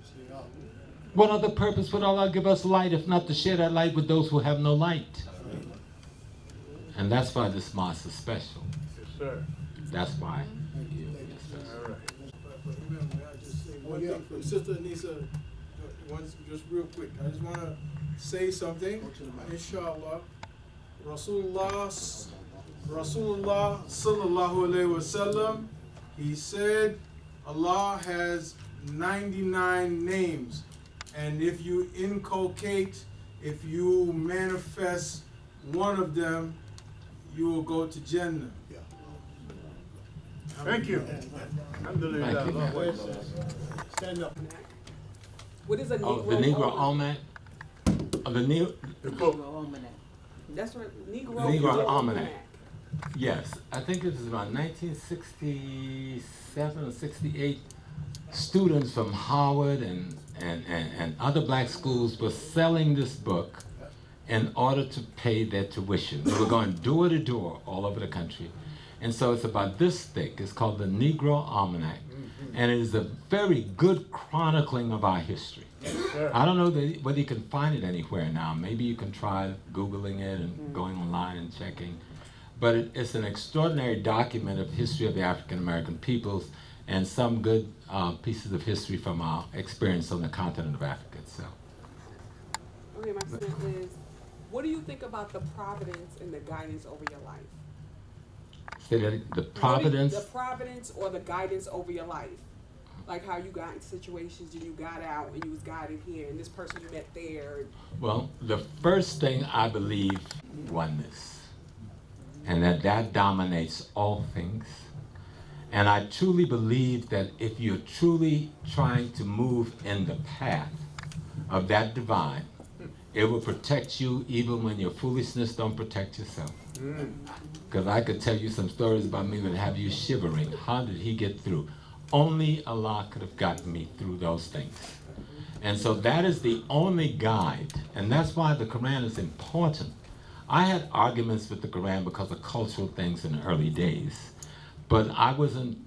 What other purpose would Allah give us light if not to share that light with those who have no light? And that's why this mosque is special. Yes, sir. That's why. All right. May I just say one thing for Sister Anissa, just real quick. I just want to say something. Inshallah. Rasulullah sallallahu alaihi wasallam, he said Allah has 99 names, and if you inculcate, if you manifest one of them, you will go to Jannah. Thank you. Alhamdulillah. Stand up. What is a Negro? Oh, the Negro Almanac? The book. That's right, Negro, Negro Almanac. Yes, I think it was around 1967 or 68. Students from Howard and other black schools were selling this book in order to pay their tuition. They were going door to door all over the country. And so it's about this thick. It's called the Negro Almanac. And it is a very good chronicling of our history. I don't know whether you can find it anywhere now. Maybe you can try Googling it and going online and checking. But it's an extraordinary document of history of the African American peoples and some good pieces of history from our experience on the continent of Africa itself. Okay, my question is, what do you think about the providence and the guidance over your life? Say that, the providence? The providence or the guidance over your life. Like how you got in situations and you got out and you was guided here and this person you met there. Well, the first thing I believe, oneness. And that dominates all things. And I truly believe that if you're truly trying to move in the path of that divine, it will protect you even when your foolishness don't protect yourself. Because I could tell you some stories about me that have you shivering. How did he get through? Only Allah could have gotten me through those things. And so that is the only guide. And that's why the Quran is important. I had arguments with the Quran because of cultural things in the early days. But I wasn't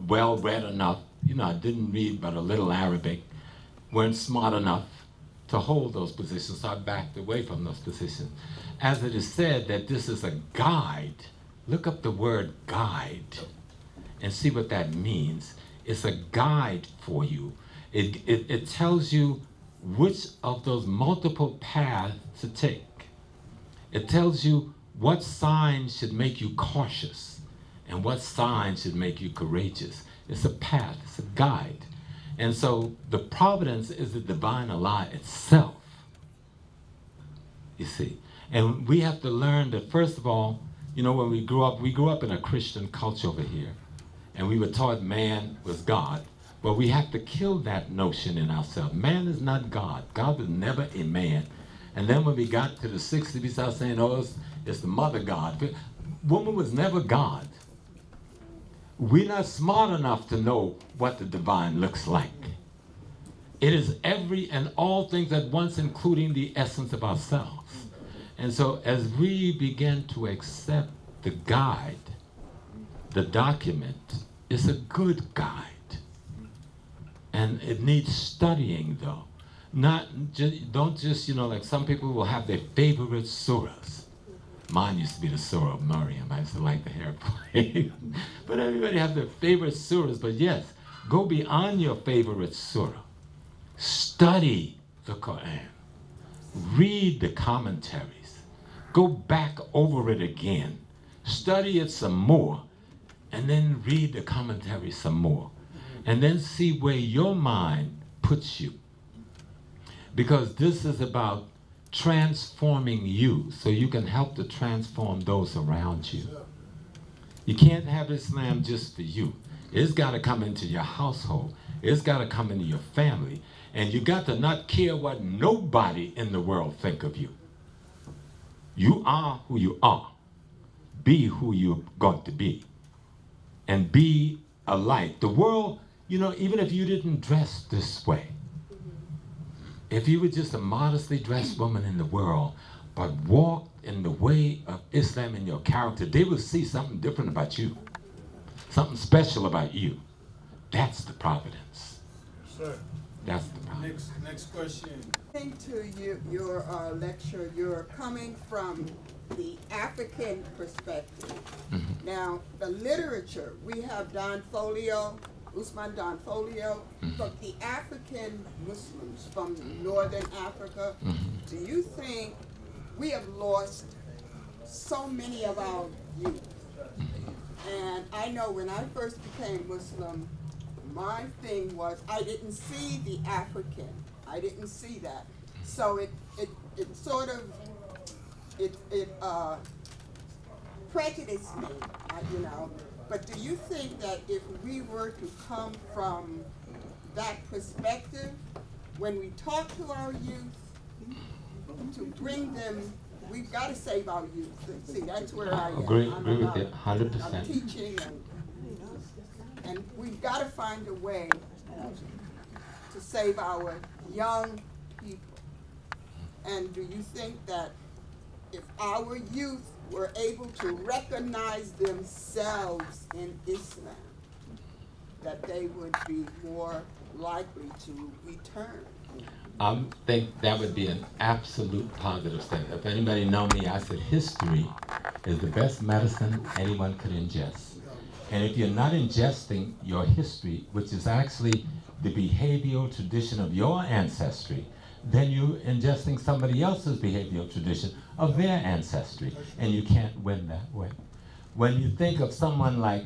well read enough. You know, I didn't read but a little Arabic, weren't smart enough to hold those positions, so I backed away from those positions. As it is said that this is a guide, look up the word guide and see what that means. It's a guide for you. It tells you which of those multiple paths to take. It tells you what signs should make you cautious and what signs should make you courageous. It's a path, it's a guide. And so the providence is the divine Allah itself, you see. And we have to learn that, first of all, you know, when we grew up in a Christian culture over here, and we were taught man was God. But we have to kill that notion in ourselves. Man is not God. God was never a man. And then when we got to the 60s, we started saying, oh, it's the mother God. Woman was never God. We're not smart enough to know what the divine looks like. It is every and all things at once, including the essence of ourselves. And so as we begin to accept the guide, the document is a good guide. And it needs studying, though. Don't just, you know, like some people will have their favorite surahs. Mine used to be the Surah of Maryam. I used to like the hairplay. But everybody has their favorite surahs. But yes, go beyond your favorite surah. Study the Quran. Read the commentaries. Go back over it again. Study it some more. And then read the commentary some more. And then see where your mind puts you. Because this is about transforming you so you can help to transform those around you. You can't have Islam just for you. It's got to come into your household. It's got to come into your family. And you got to not care what nobody in the world think of you. You are who you are. Be who you're going to be. And be a light. The world, you know, even if you didn't dress this way, if you were just a modestly dressed woman in the world, but walked in the way of Islam in your character, they will see something different about you, something special about you. That's the providence. Sir. That's the providence. Next question. To your lecture, you're coming from the African perspective. Mm-hmm. Now, the literature, we have Don Folio, Usman Don Folio, from the African Muslims from Northern Africa. Do you think we have lost so many of our youth? And I know when I first became Muslim, my thing was I didn't see the African. I didn't see that. So it sort of prejudiced me, you know. But do you think that if we were to come from that perspective, when we talk to our youth, to bring them, we've got to save our youth. See, that's where I am. Agree with you, 100%. I'm teaching, and we've got to find a way to save our young people. And do you think that if our youth were able to recognize themselves in Islam, that they would be more likely to return? I think that would be an absolute positive statement. If anybody know me, I said history is the best medicine anyone could ingest. And if you're not ingesting your history, which is actually the behavioral tradition of your ancestry, then you're ingesting somebody else's behavioral tradition of their ancestry, and you can't win that way. When you think of someone like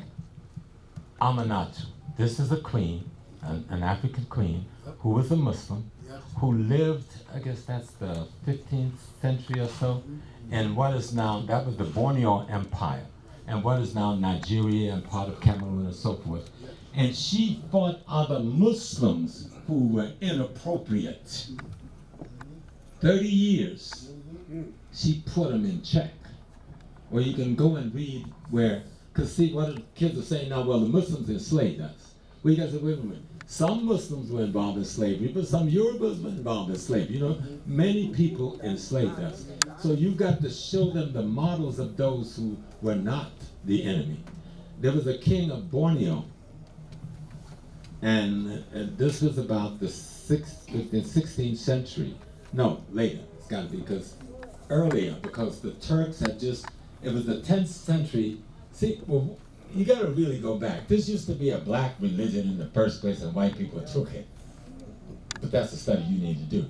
Amanatu, this is a queen, an African queen, who was a Muslim, who lived, I guess that's the 15th century or so, in what is now, that was the Borneo Empire. and what is now Nigeria and part of Cameroon and so forth. And she fought other Muslims who were inappropriate. 30 years, she put them in check. Well, you can go and read where, because see, what the kids are saying now, well, the Muslims enslaved us. We got to say, wait a minute. Some Muslims were involved in slavery, but some Yorubas were involved in slavery. You know, many people enslaved us. So you've got to show them the models of those who were not the enemy. There was a king of Borneo, and this was about the 16th century. No, later, it's got to be, because earlier, because the Turks had just, it was the 10th century. See, well, you got to really go back. This used to be a black religion in the first place, and white people took it. But that's the study you need to do.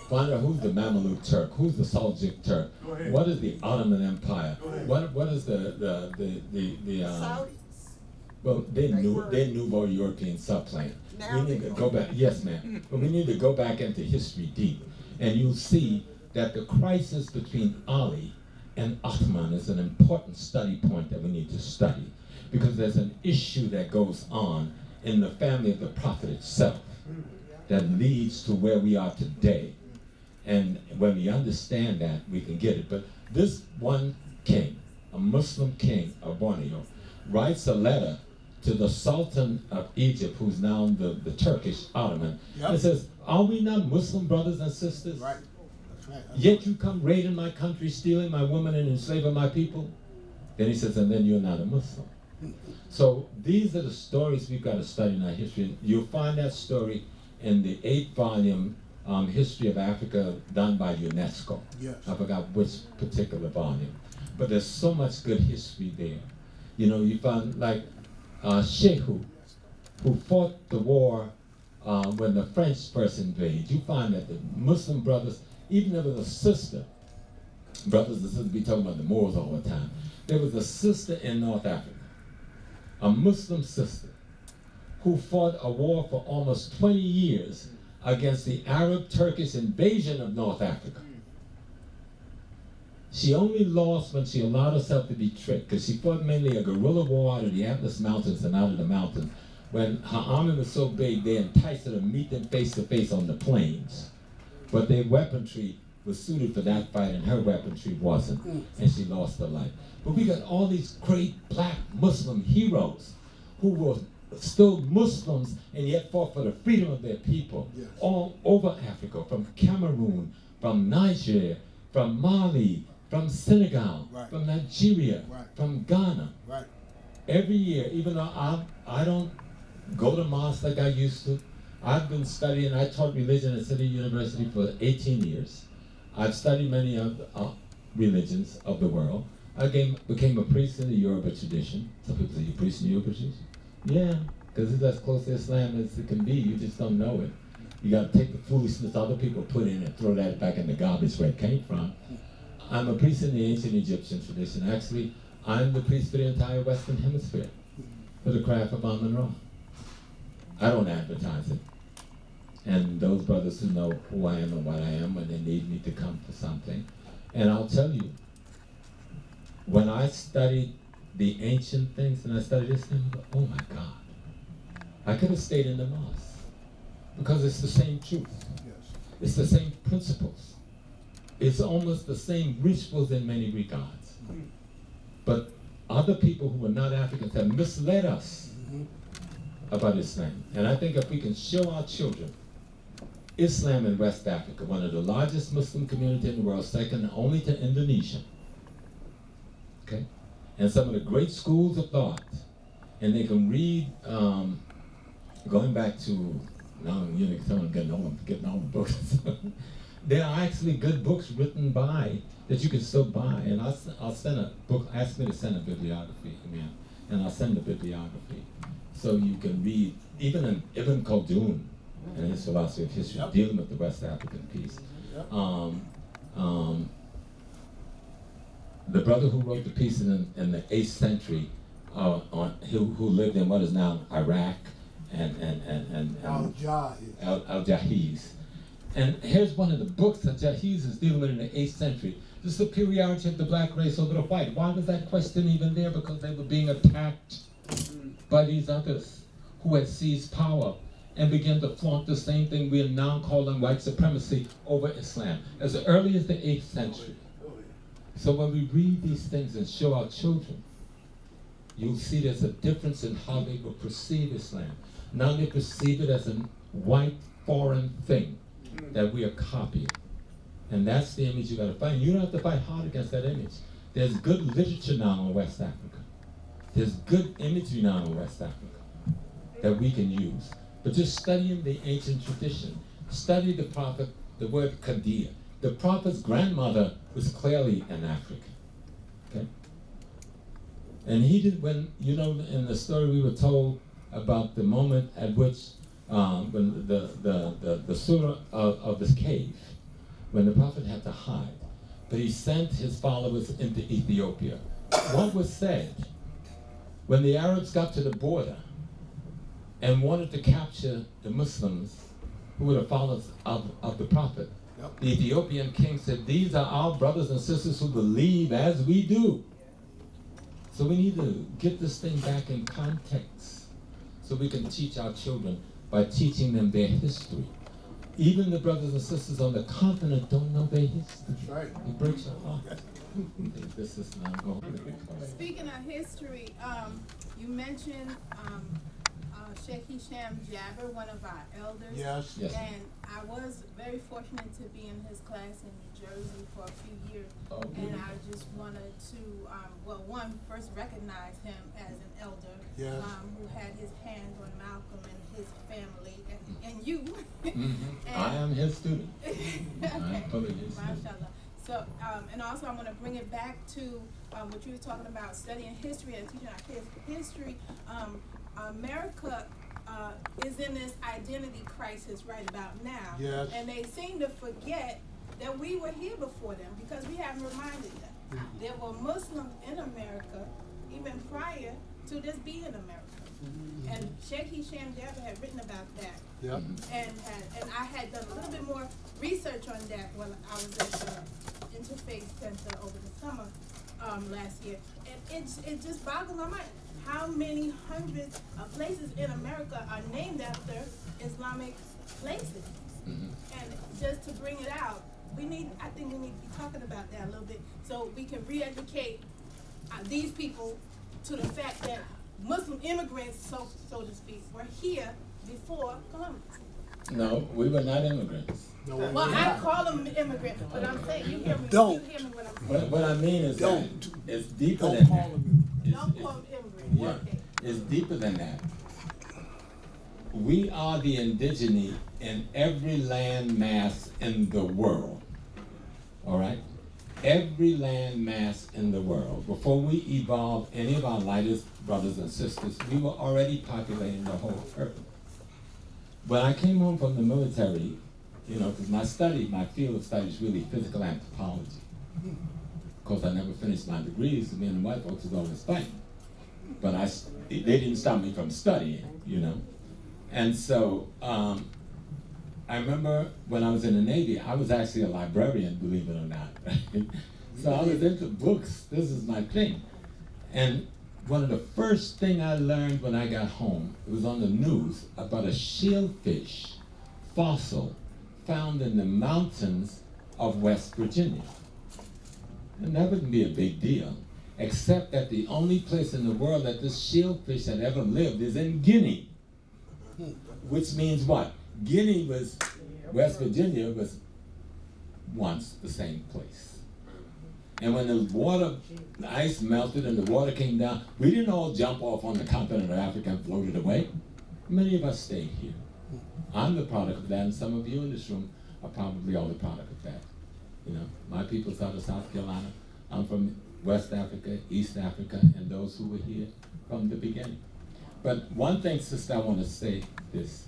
Find out who's the Mameluke Turk, who's the Seljuk Turk, what is the Ottoman Empire, what is the Saudis. well, they Nouveau European subplanet. We need to go back, yes ma'am, but we need to go back into history deep, and you'll see that the crisis between Ali and Ottoman is an important study point that we need to study, because there's an issue that goes on in the family of the Prophet itself that leads to where we are today. And when we understand that, we can get it. But this one king, a Muslim king of Borneo, writes a letter to the Sultan of Egypt, who's now the Turkish Ottoman. Yep. It says, are we not Muslim brothers and sisters? Right. That's right. Yet you come raiding my country, stealing my women and enslaving my people? Then he says, and then you're not a Muslim. So these are the stories we've got to study in our history. You'll find that story in the 8-volume History of Africa done by UNESCO. Yes. I forgot which particular volume. But there's so much good history there. You know, you find like Shehu, who fought the war when the French first invaded. You find that the Muslim brothers, even there was a sister, brothers and sisters, we talking about the Moors all the time. There was a sister in North Africa, a Muslim sister, who fought a war for almost 20 years against the Arab-Turkish invasion of North Africa. She only lost when she allowed herself to be tricked, because she fought mainly a guerrilla war out of the Atlas Mountains and out of the mountains. When her army was so big, they enticed her to meet them face to face on the plains. But their weaponry was suited for that fight, and her weaponry wasn't, and she lost her life. But we got all these great black Muslim heroes who were still Muslims and yet fought for the freedom of their people. Yes. All over Africa, from Cameroon, from Niger, from Mali, from Senegal, right. from Nigeria, right. from Ghana. Right. Every year, even though I don't go to mosque like I used to, I've been studying, I taught religion at City University for 18 years. I've studied many of the religions of the world. I became a priest in the Yoruba tradition. Some people say, you're a priest in the Yoruba tradition? Yeah, because it's as close to Islam as it can be. You just don't know it. You got to take the foolishness other people put in and throw that back in the garbage where it came from. I'm a priest in the ancient Egyptian tradition. Actually, I'm the priest for the entire Western Hemisphere, for the craft of Amun-Ra. I don't advertise it. And those brothers who know who I am and what I am, when they need me to come for something. And I'll tell you, when I studied the ancient things and I studied this thing, I go, oh my God. I could have stayed in the mosque because it's the same truth. Yes. It's the same principles. It's almost the same rituals in many regards. But other people who are not Africans have misled us about Islam. And I think if we can show our children Islam in West Africa, one of the largest Muslim communities in the world, second only to Indonesia, okay? And some of the great schools of thought, and they can read, going back to, now you know, someone getting all the books. There are actually good books written by, that you can still buy, and I'll send a book, ask me to send a bibliography, and I'll send the bibliography. So you can read, even in Ibn Khaldun, and his philosophy of history, dealing with the West African piece. The brother who wrote the piece in the 8th century, who lived in what is now Iraq and Al-Jahiz. And here's one of the books that Jahiz is dealing with in the 8th century. the superiority of the black race over the white. Why was that question even there? Because they were being attacked by these others who had seized power and began to flaunt the same thing we are now calling white supremacy over Islam, as early as the 8th century. So when we read these things and show our children, you'll see there's a difference in how they will perceive Islam. Now they perceive it as a white foreign thing that we are copying. And that's the image you gotta fight. You don't have to fight hard against that image. There's good literature now in West Africa. There's good imagery now in West Africa that we can use. But just studying the ancient tradition, study the prophet, the word Qadir. The prophet's grandmother was clearly an African, okay? And he did, when, you know, in the story we were told about the moment at which, when the surah of this cave, when the prophet had to hide, but he sent his followers into Ethiopia. What was said when the Arabs got to the border and wanted to capture the Muslims who were the followers of the prophet? Yep. The Ethiopian king said, these are our brothers and sisters who believe as we do. So we need to get this thing back in context so we can teach our children by teaching them their history. Even the brothers and sisters on the continent don't know their history. That's right. It breaks your heart. This is not going. Speaking of history, you mentioned Sheikh Hisham Jabber, one of our elders. Yes. Yes. And I was very fortunate to be in his class in New Jersey for a few years. Oh, and I just wanted to, first recognize him as an elder, Yes. who had his hand on Malcolm and his family and you. Mm-hmm. I am his student. Okay. I'm fully his student. Mashallah. So, and also I'm going to bring it back to what you were talking about, studying history and teaching our kids history. America is in this identity crisis right about now. Yes. And they seem to forget that we were here before them because we haven't reminded them. Mm-hmm. There were Muslims in America even prior to this being America. Mm-hmm. And Sheikh Hisham Jabber had written about that. Yep. And I had done a little bit more research on that while I was at the Interfaith Center over the summer last year. And it just boggled my mind. How many hundreds of places in America are named after Islamic places? Mm-hmm. And just to bring it out, I think we need to be talking about that a little bit so we can re-educate these people to the fact that Muslim immigrants, so to speak, were here before Columbus. No, we were not immigrants. No, Well, I call them immigrants, but I'm saying, you hear me, Don't. you hear me what I'm saying. What I mean is that it's deeper Don't than call that. them. Don't call them immigrants, Yeah, okay. it's deeper than that. We are the indigenous in every land mass in the world. All right? Every land mass in the world. Before we evolved any of our lightest brothers and sisters, we were already populating the whole earth. When I came home from the military, you know, because my field of study is really physical anthropology. Of course, I never finished my degrees, me and the white folks was always fighting. But they didn't stop me from studying, you know. And so, I remember when I was in the Navy, I was actually a librarian, believe it or not. Right? So I was into books, this is my thing. And one of the first thing I learned when I got home, it was on the news about a shellfish fossil found in the mountains of West Virginia. And that wouldn't be a big deal, except that the only place in the world that this shellfish had ever lived is in Guinea. Which means what? Guinea was, West Virginia was once the same place. And when the ice melted and the water came down, we didn't all jump off on the continent of Africa and floated away. Many of us stayed here. I'm the product of that, and some of you in this room are probably all the product of that. You know, my people's out of South Carolina. I'm from West Africa, East Africa, and those who were here from the beginning. But one thing, sister, I want to say this.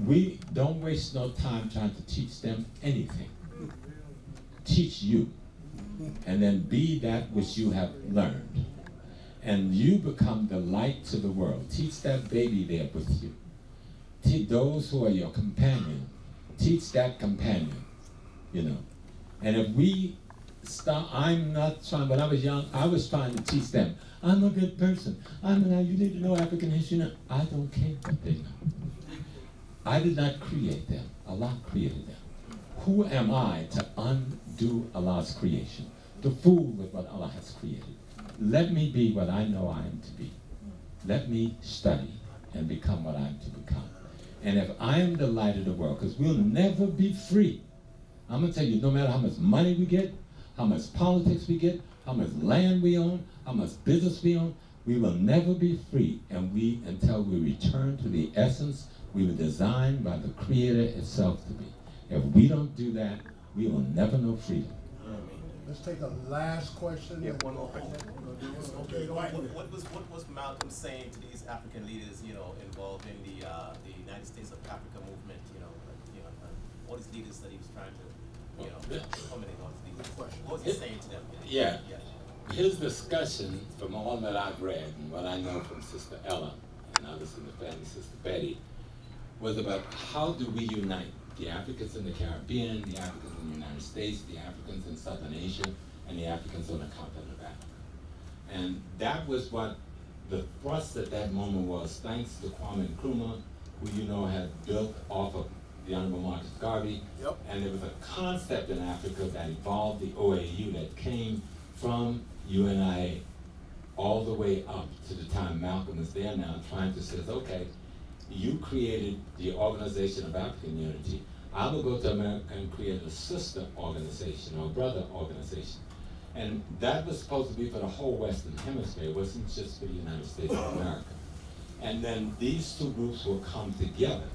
We don't waste no time trying to teach them anything. Teach you. And then be that which you have learned. And you become the light to the world. Teach that baby there with you. Teach those who are your companion. Teach that companion, you know. And if we stop. I'm not trying. When I was young, I was trying to teach them. I'm a good person. You need to know African history. Now. I don't care what they know. I did not create them. Allah created them. Who am I to undo Allah's creation? To fool with what Allah has created. Let me be what I know I am to be. Let me study and become what I am to become. And if I am the light of the world, because we'll never be free. I'm going to tell you, no matter how much money we get, how much politics we get, how much land we own, how much business we own, we will never be free until we return to the essence we were designed by the Creator itself to be. If we don't do that, we will never know freedom. Let's take a last question. Yeah, one more question. Okay, go ahead. What was Malcolm saying to these African leaders, involved in the United States of Africa movement, all these leaders that he was trying to, culminate on these. What was he saying to them? Yeah. His discussion, from all that I've read and what I know from Sister Ella and others in the family, Sister Betty, was about how do we unite the Africans in the Caribbean, the Africans in the United States, the Africans in Southern Asia, and the Africans on the continent of Africa. And that was what the thrust at that moment was, thanks to Kwame Nkrumah, who had built off of the Honorable Marcus Garvey. Yep. And there was a concept in Africa that evolved the OAU that came from UNIA all the way up to the time Malcolm is there now trying to say, okay, you created the Organization of African Unity. I will go to America and create a sister organization or a brother organization. And that was supposed to be for the whole Western Hemisphere. It wasn't just for the United States of America. And then these two groups will come together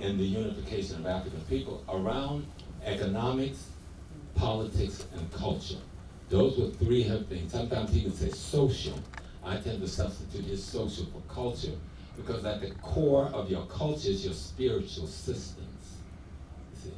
in the unification of African people around economics, politics, and culture. Those were three things. Sometimes he would say social. I tend to substitute his social for culture, because at the core of your culture is your spiritual systems. You see?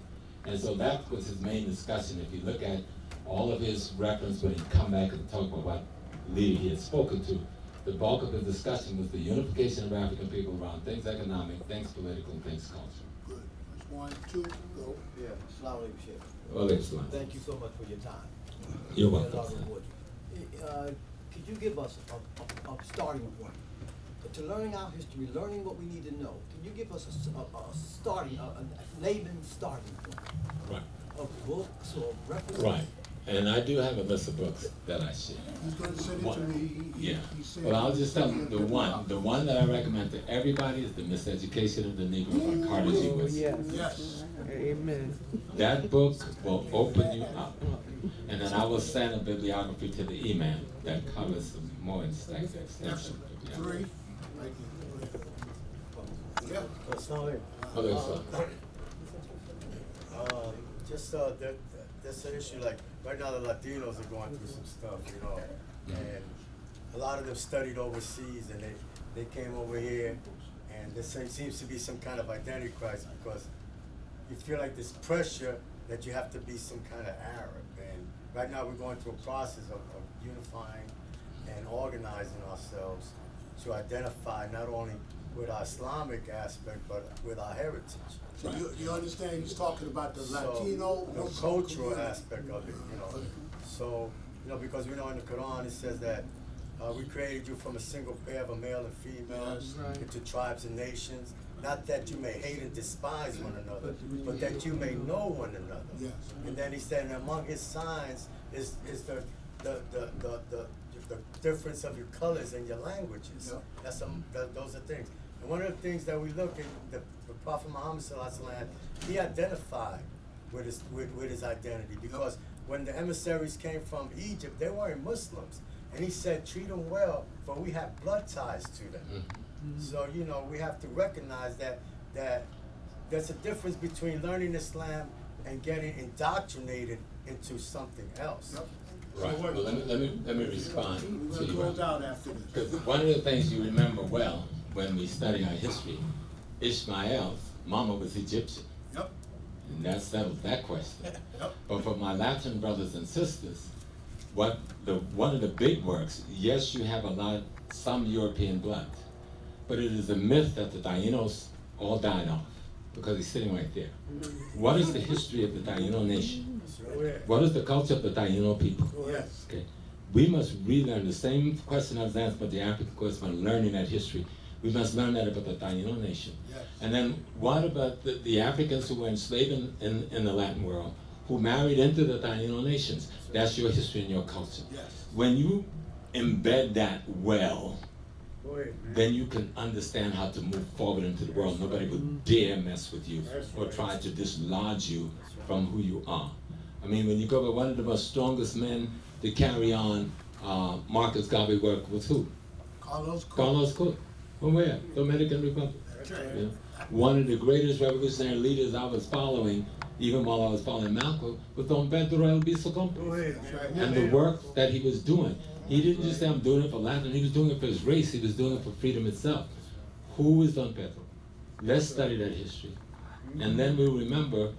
And so that was his main discussion. If you look at all of his reference when he come back and talk about what leader he had spoken to, the bulk of the discussion was the unification of African people around things economic, things political, and things cultural. Good. That's 1, 2, go. Yeah, Assalamu alaikum, Sheikh. Well, excellent. Thank you so much for your time. You're welcome. Allah reward you. Could you give us a starting point? To learning our history, learning what we need to know, can you give us a layman starting point? Right. Of books or references? Right. And I do have a list of books that I share. He's going to send it to me. Yeah. He said Well, I'll just tell you the one that I recommend to everybody is The Miseducation of the Negro by Carter G. Woodson. Yes. Amen. That book will open you up. And then I will send a bibliography to the Imam that covers some more extensive bibliography. 3. Yeah. Assalamu Others, Just that's an issue. Like right now, the Latinos are going through some stuff, and a lot of them studied overseas, and they came over here, and there seems to be some kind of identity crisis because you feel like this pressure that you have to be some kind of Arab. And right now, we're going through a process of unifying and organizing ourselves to identify not only with our Islamic aspect, but with our heritage. So you understand he's talking about the Latino, the cultural aspect of it, So, because we know in the Quran it says that we created you from a single pair of a male and female into tribes and nations. Not that you may hate and despise one another, but that you may know one another. Yes. And then he said, and among his signs is the difference of your colors and your languages. Yep. Those are things. And one of the things that we look at, the Prophet Muhammad ﷺ, he identified with his identity, because when the emissaries came from Egypt, they weren't Muslims. And he said, treat them well, for we have blood ties to them. Mm-hmm. So, we have to recognize that there's a difference between learning Islam and getting indoctrinated into something else. Yep. Right. Well, let me respond to you. Close out after this. Because one of the things you remember well when we study our history, Ishmael's mama was Egyptian. Yep. And that settles that question. Yep. But for my Latin brothers and sisters, one of the big works, yes, you have some European blood, but it is a myth that the Tainos all died off. because he's sitting right there. What is the history of the Taino nation? What is the culture of the Taino people? Okay. We must relearn the same question I was asked about the African question about learning that history. We must learn that about the Taino nation. And then what about the Africans who were enslaved in the Latin world, who married into the Taino nations? That's your history and your culture. When you embed that well, then you can understand how to move forward into the world. Nobody would dare mess with you or try to dislodge you from who you are. I mean, when you go by one of the most strongest men to carry on Marcus Garvey work was who? Carlos Cook. From where? The Dominican Republic. Yeah. One of the greatest revolutionary leaders I was following, even while I was following Malcolm, was Don Pedro Albizu Campos. And the work that he was doing. He didn't just say, I'm doing it for Latin, he was doing it for his race, he was doing it for freedom itself. Who is Don Pedro? Let's study that history. And then we'll remember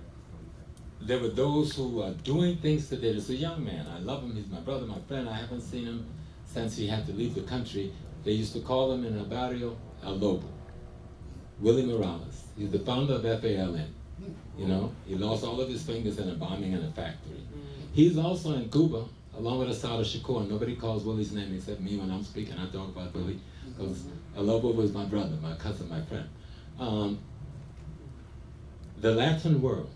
there were those who are doing things today. There's a young man, I love him, he's my brother, my friend, I haven't seen him since he had to leave the country. They used to call him in El Barrio, El Lobo. Willie Morales, he's the founder of FALN. You know, he lost all of his fingers in a bombing in a factory. He's also in Cuba, along with Asada Shakur. Nobody calls Willie's name except me when I'm speaking. I talk about Willie, because El Lobo was my brother, my cousin, my friend. The Latin world,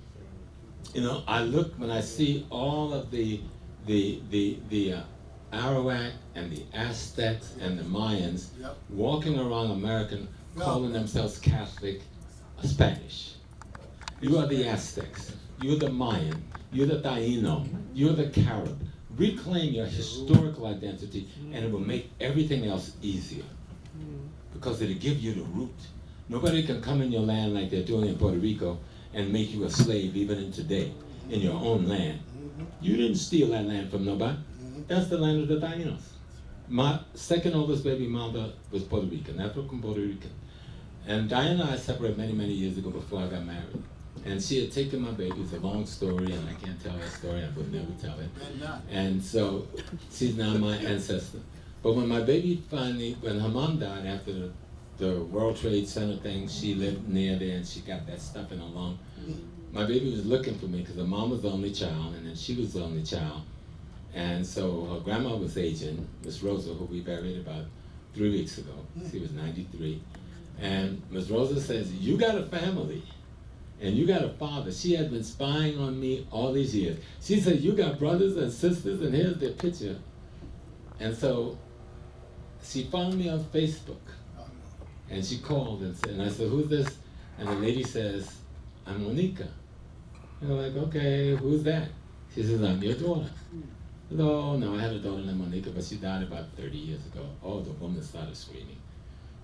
you know, I look when I see all of the Arawak and the Aztecs and the Mayans walking around America calling themselves Catholic Spanish. You are the Aztecs, you're the Mayan, you're the Taino, you're the Carib. Reclaim your historical identity and it will make everything else easier, because it'll give you the root. Nobody can come in your land like they're doing in Puerto Rico and make you a slave even in today, in your own land. You didn't steal that land from nobody. That's the land of the Tainos. My second oldest baby mother was Puerto Rican, African Puerto Rican. And Diana and I separated many, many years ago before I got married. And she had taken my baby. It's a long story, and I can't tell that story. I would never tell it. And so she's now my ancestor. But when my baby finally, when her mom died after the World Trade Center thing, she lived near there, and she got that stuff in her lung. My baby was looking for me because her mom was the only child, and then she was the only child. And so her grandma was aging, Miss Rosa, who we buried about 3 weeks ago. She was 93. And Miss Rosa says, you got a family, and you got a father. She had been spying on me all these years. She said, you got brothers and sisters, and here's their picture. And so she found me on Facebook, and she called and said, and I said, who's this? And the lady says, I'm Monica. And I'm like, okay, who's that? She says, I'm your daughter. No, I had a daughter named Monica, but she died about 30 years ago. Oh, the woman started screaming.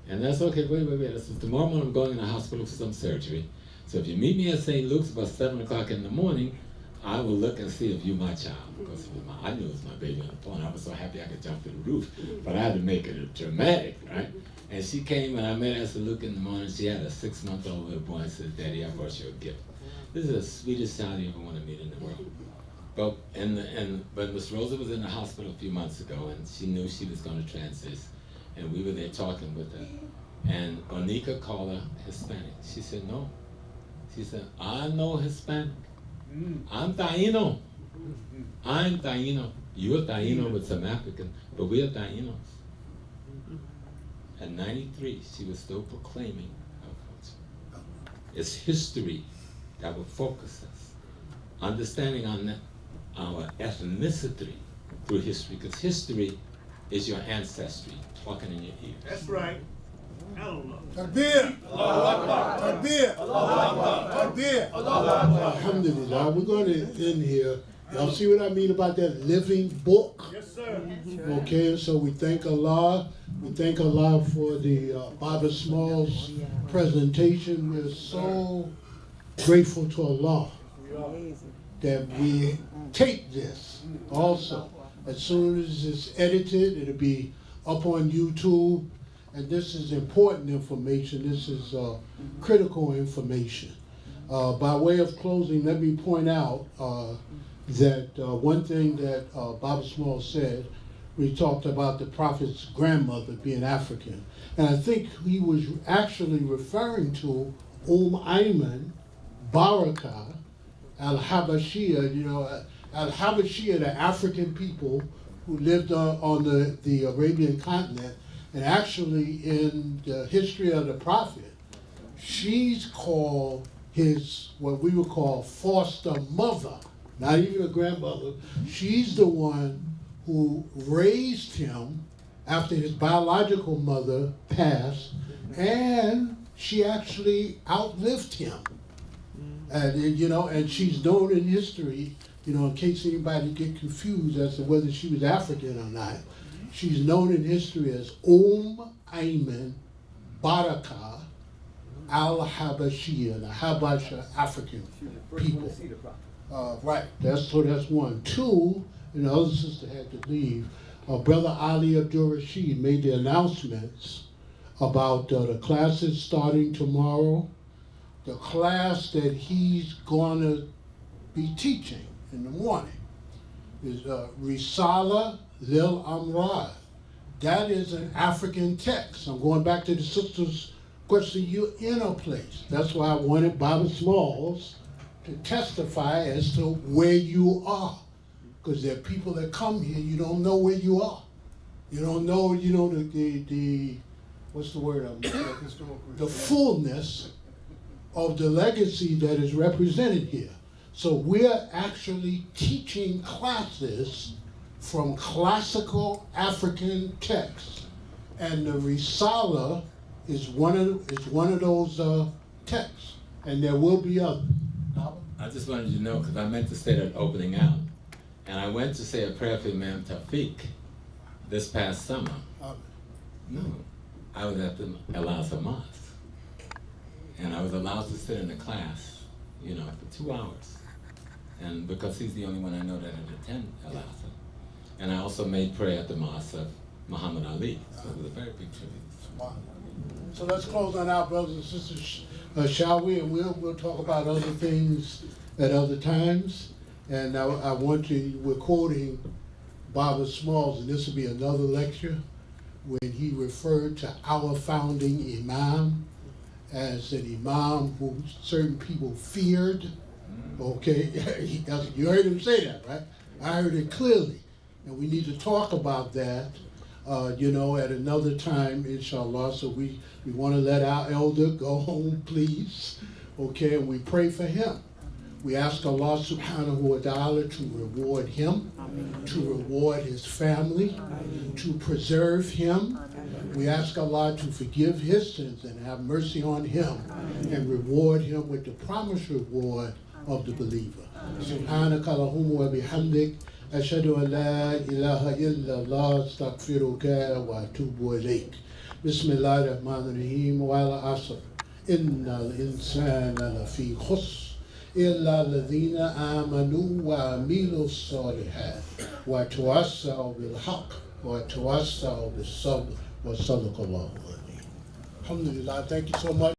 And that's okay, wait. I said, tomorrow morning I'm going in the hospital for some surgery. So if you meet me at St. Luke's about 7 o'clock in the morning, I will look and see if you're my child. Because I knew it was my baby on the phone. I was so happy I could jump to the roof. But I had to make it dramatic, right? And she came and I met her at St. Luke in the morning. She had a 6-month-old little boy and said, Daddy, I brought you a gift. This is the sweetest child you ever want to meet in the world. But Miss Rosa was in the hospital a few months ago, and she knew she was going to transit. And we were there talking with her. And Onika called her Hispanic. She said, no. She said, I know Hispanic. I'm Taino. I'm Taino. You're Taino with some African, but we're Tainos. At 93, she was still proclaiming her culture. It's history that will focus us. Understanding on our ethnicity through history, because history is your ancestry talking in your ears. That's right. Allah. Takbir! Takbir! Takbir! Alhamdulillah, we're going to end here. Y'all see what I mean about that living book? Yes, sir. Okay, so we thank Allah. We thank Allah for the Baba Small's presentation. We're so grateful to Allah that we take this also. As soon as it's edited, it'll be up on YouTube. And this is important information. This is critical information. By way of closing, let me point out that one thing that Baba Small said, we talked about the Prophet's grandmother being African. And I think he was actually referring to Ayman Baraka al-Habashiyya, al-Habashiyya, the African people who lived on the Arabian continent, and actually in the history of the Prophet, she's called his, what we would call foster mother, not even a grandmother. She's the one who raised him after his biological mother passed, and she actually outlived him. And and she's known in history, in case anybody get confused as to whether she was African or not, she's known in history as Ayman Baraka al-Habashiyya, the Habasha African people. Right, that's one. Two, and the other sister had to leave, Brother Ali Abdul Rashid made the announcements about the classes starting tomorrow. The class that he's going to be teaching in the morning is Risala Lil Amrad. That is an African text. I'm going back to the sister's question. You're in a place. That's why I wanted Baba Smalls to testify as to where you are. Because there are people that come here, you don't know where you are. You don't know, the what's the word? The fullness of the legacy that is represented here. So we're actually teaching classes from classical African texts, and the Risala is one of those texts, and there will be others. I just wanted you to know, because I meant to say that opening out, and I went to say a prayer for Imam Tawfiq this past summer. No, I was at the Al-Azhar Mosque, and I was allowed to sit in the class, for 2 hours, and because he's the only one I know that had attended Al-Azhar. And I also made prayer at the Mosque of Muhammad Ali, so it was a very big tribute. So let's close on out, brothers and sisters, shall we? And we'll talk about other things at other times. And I want to, we're quoting Baba Smalls, and this will be another lecture, when he referred to our founding Imam as an Imam who certain people feared. Okay, you heard him say that, right? I heard it clearly. And we need to talk about that, at another time, inshallah. So we want to let our elder go home, please. Okay, and we pray for him. We ask Allah subhanahu wa ta'ala to reward him, to reward his family, to preserve him. We ask Allah to forgive his sins and have mercy on him and reward him with the promised reward of the believer. Subhanaka Allahumma wa bihamdik. أشهد أن لا إله إلا الله استغفرك وأتوب إليك. بسم الله الرحمن الرحيم والعصر إن الإنسان لفي خسر إلا الذين آمنوا وعملوا الصالحات وتواصوا بالحق وتواصوا بالصبر وصدق الله العظيم. Alhamdulillah, thank you so much.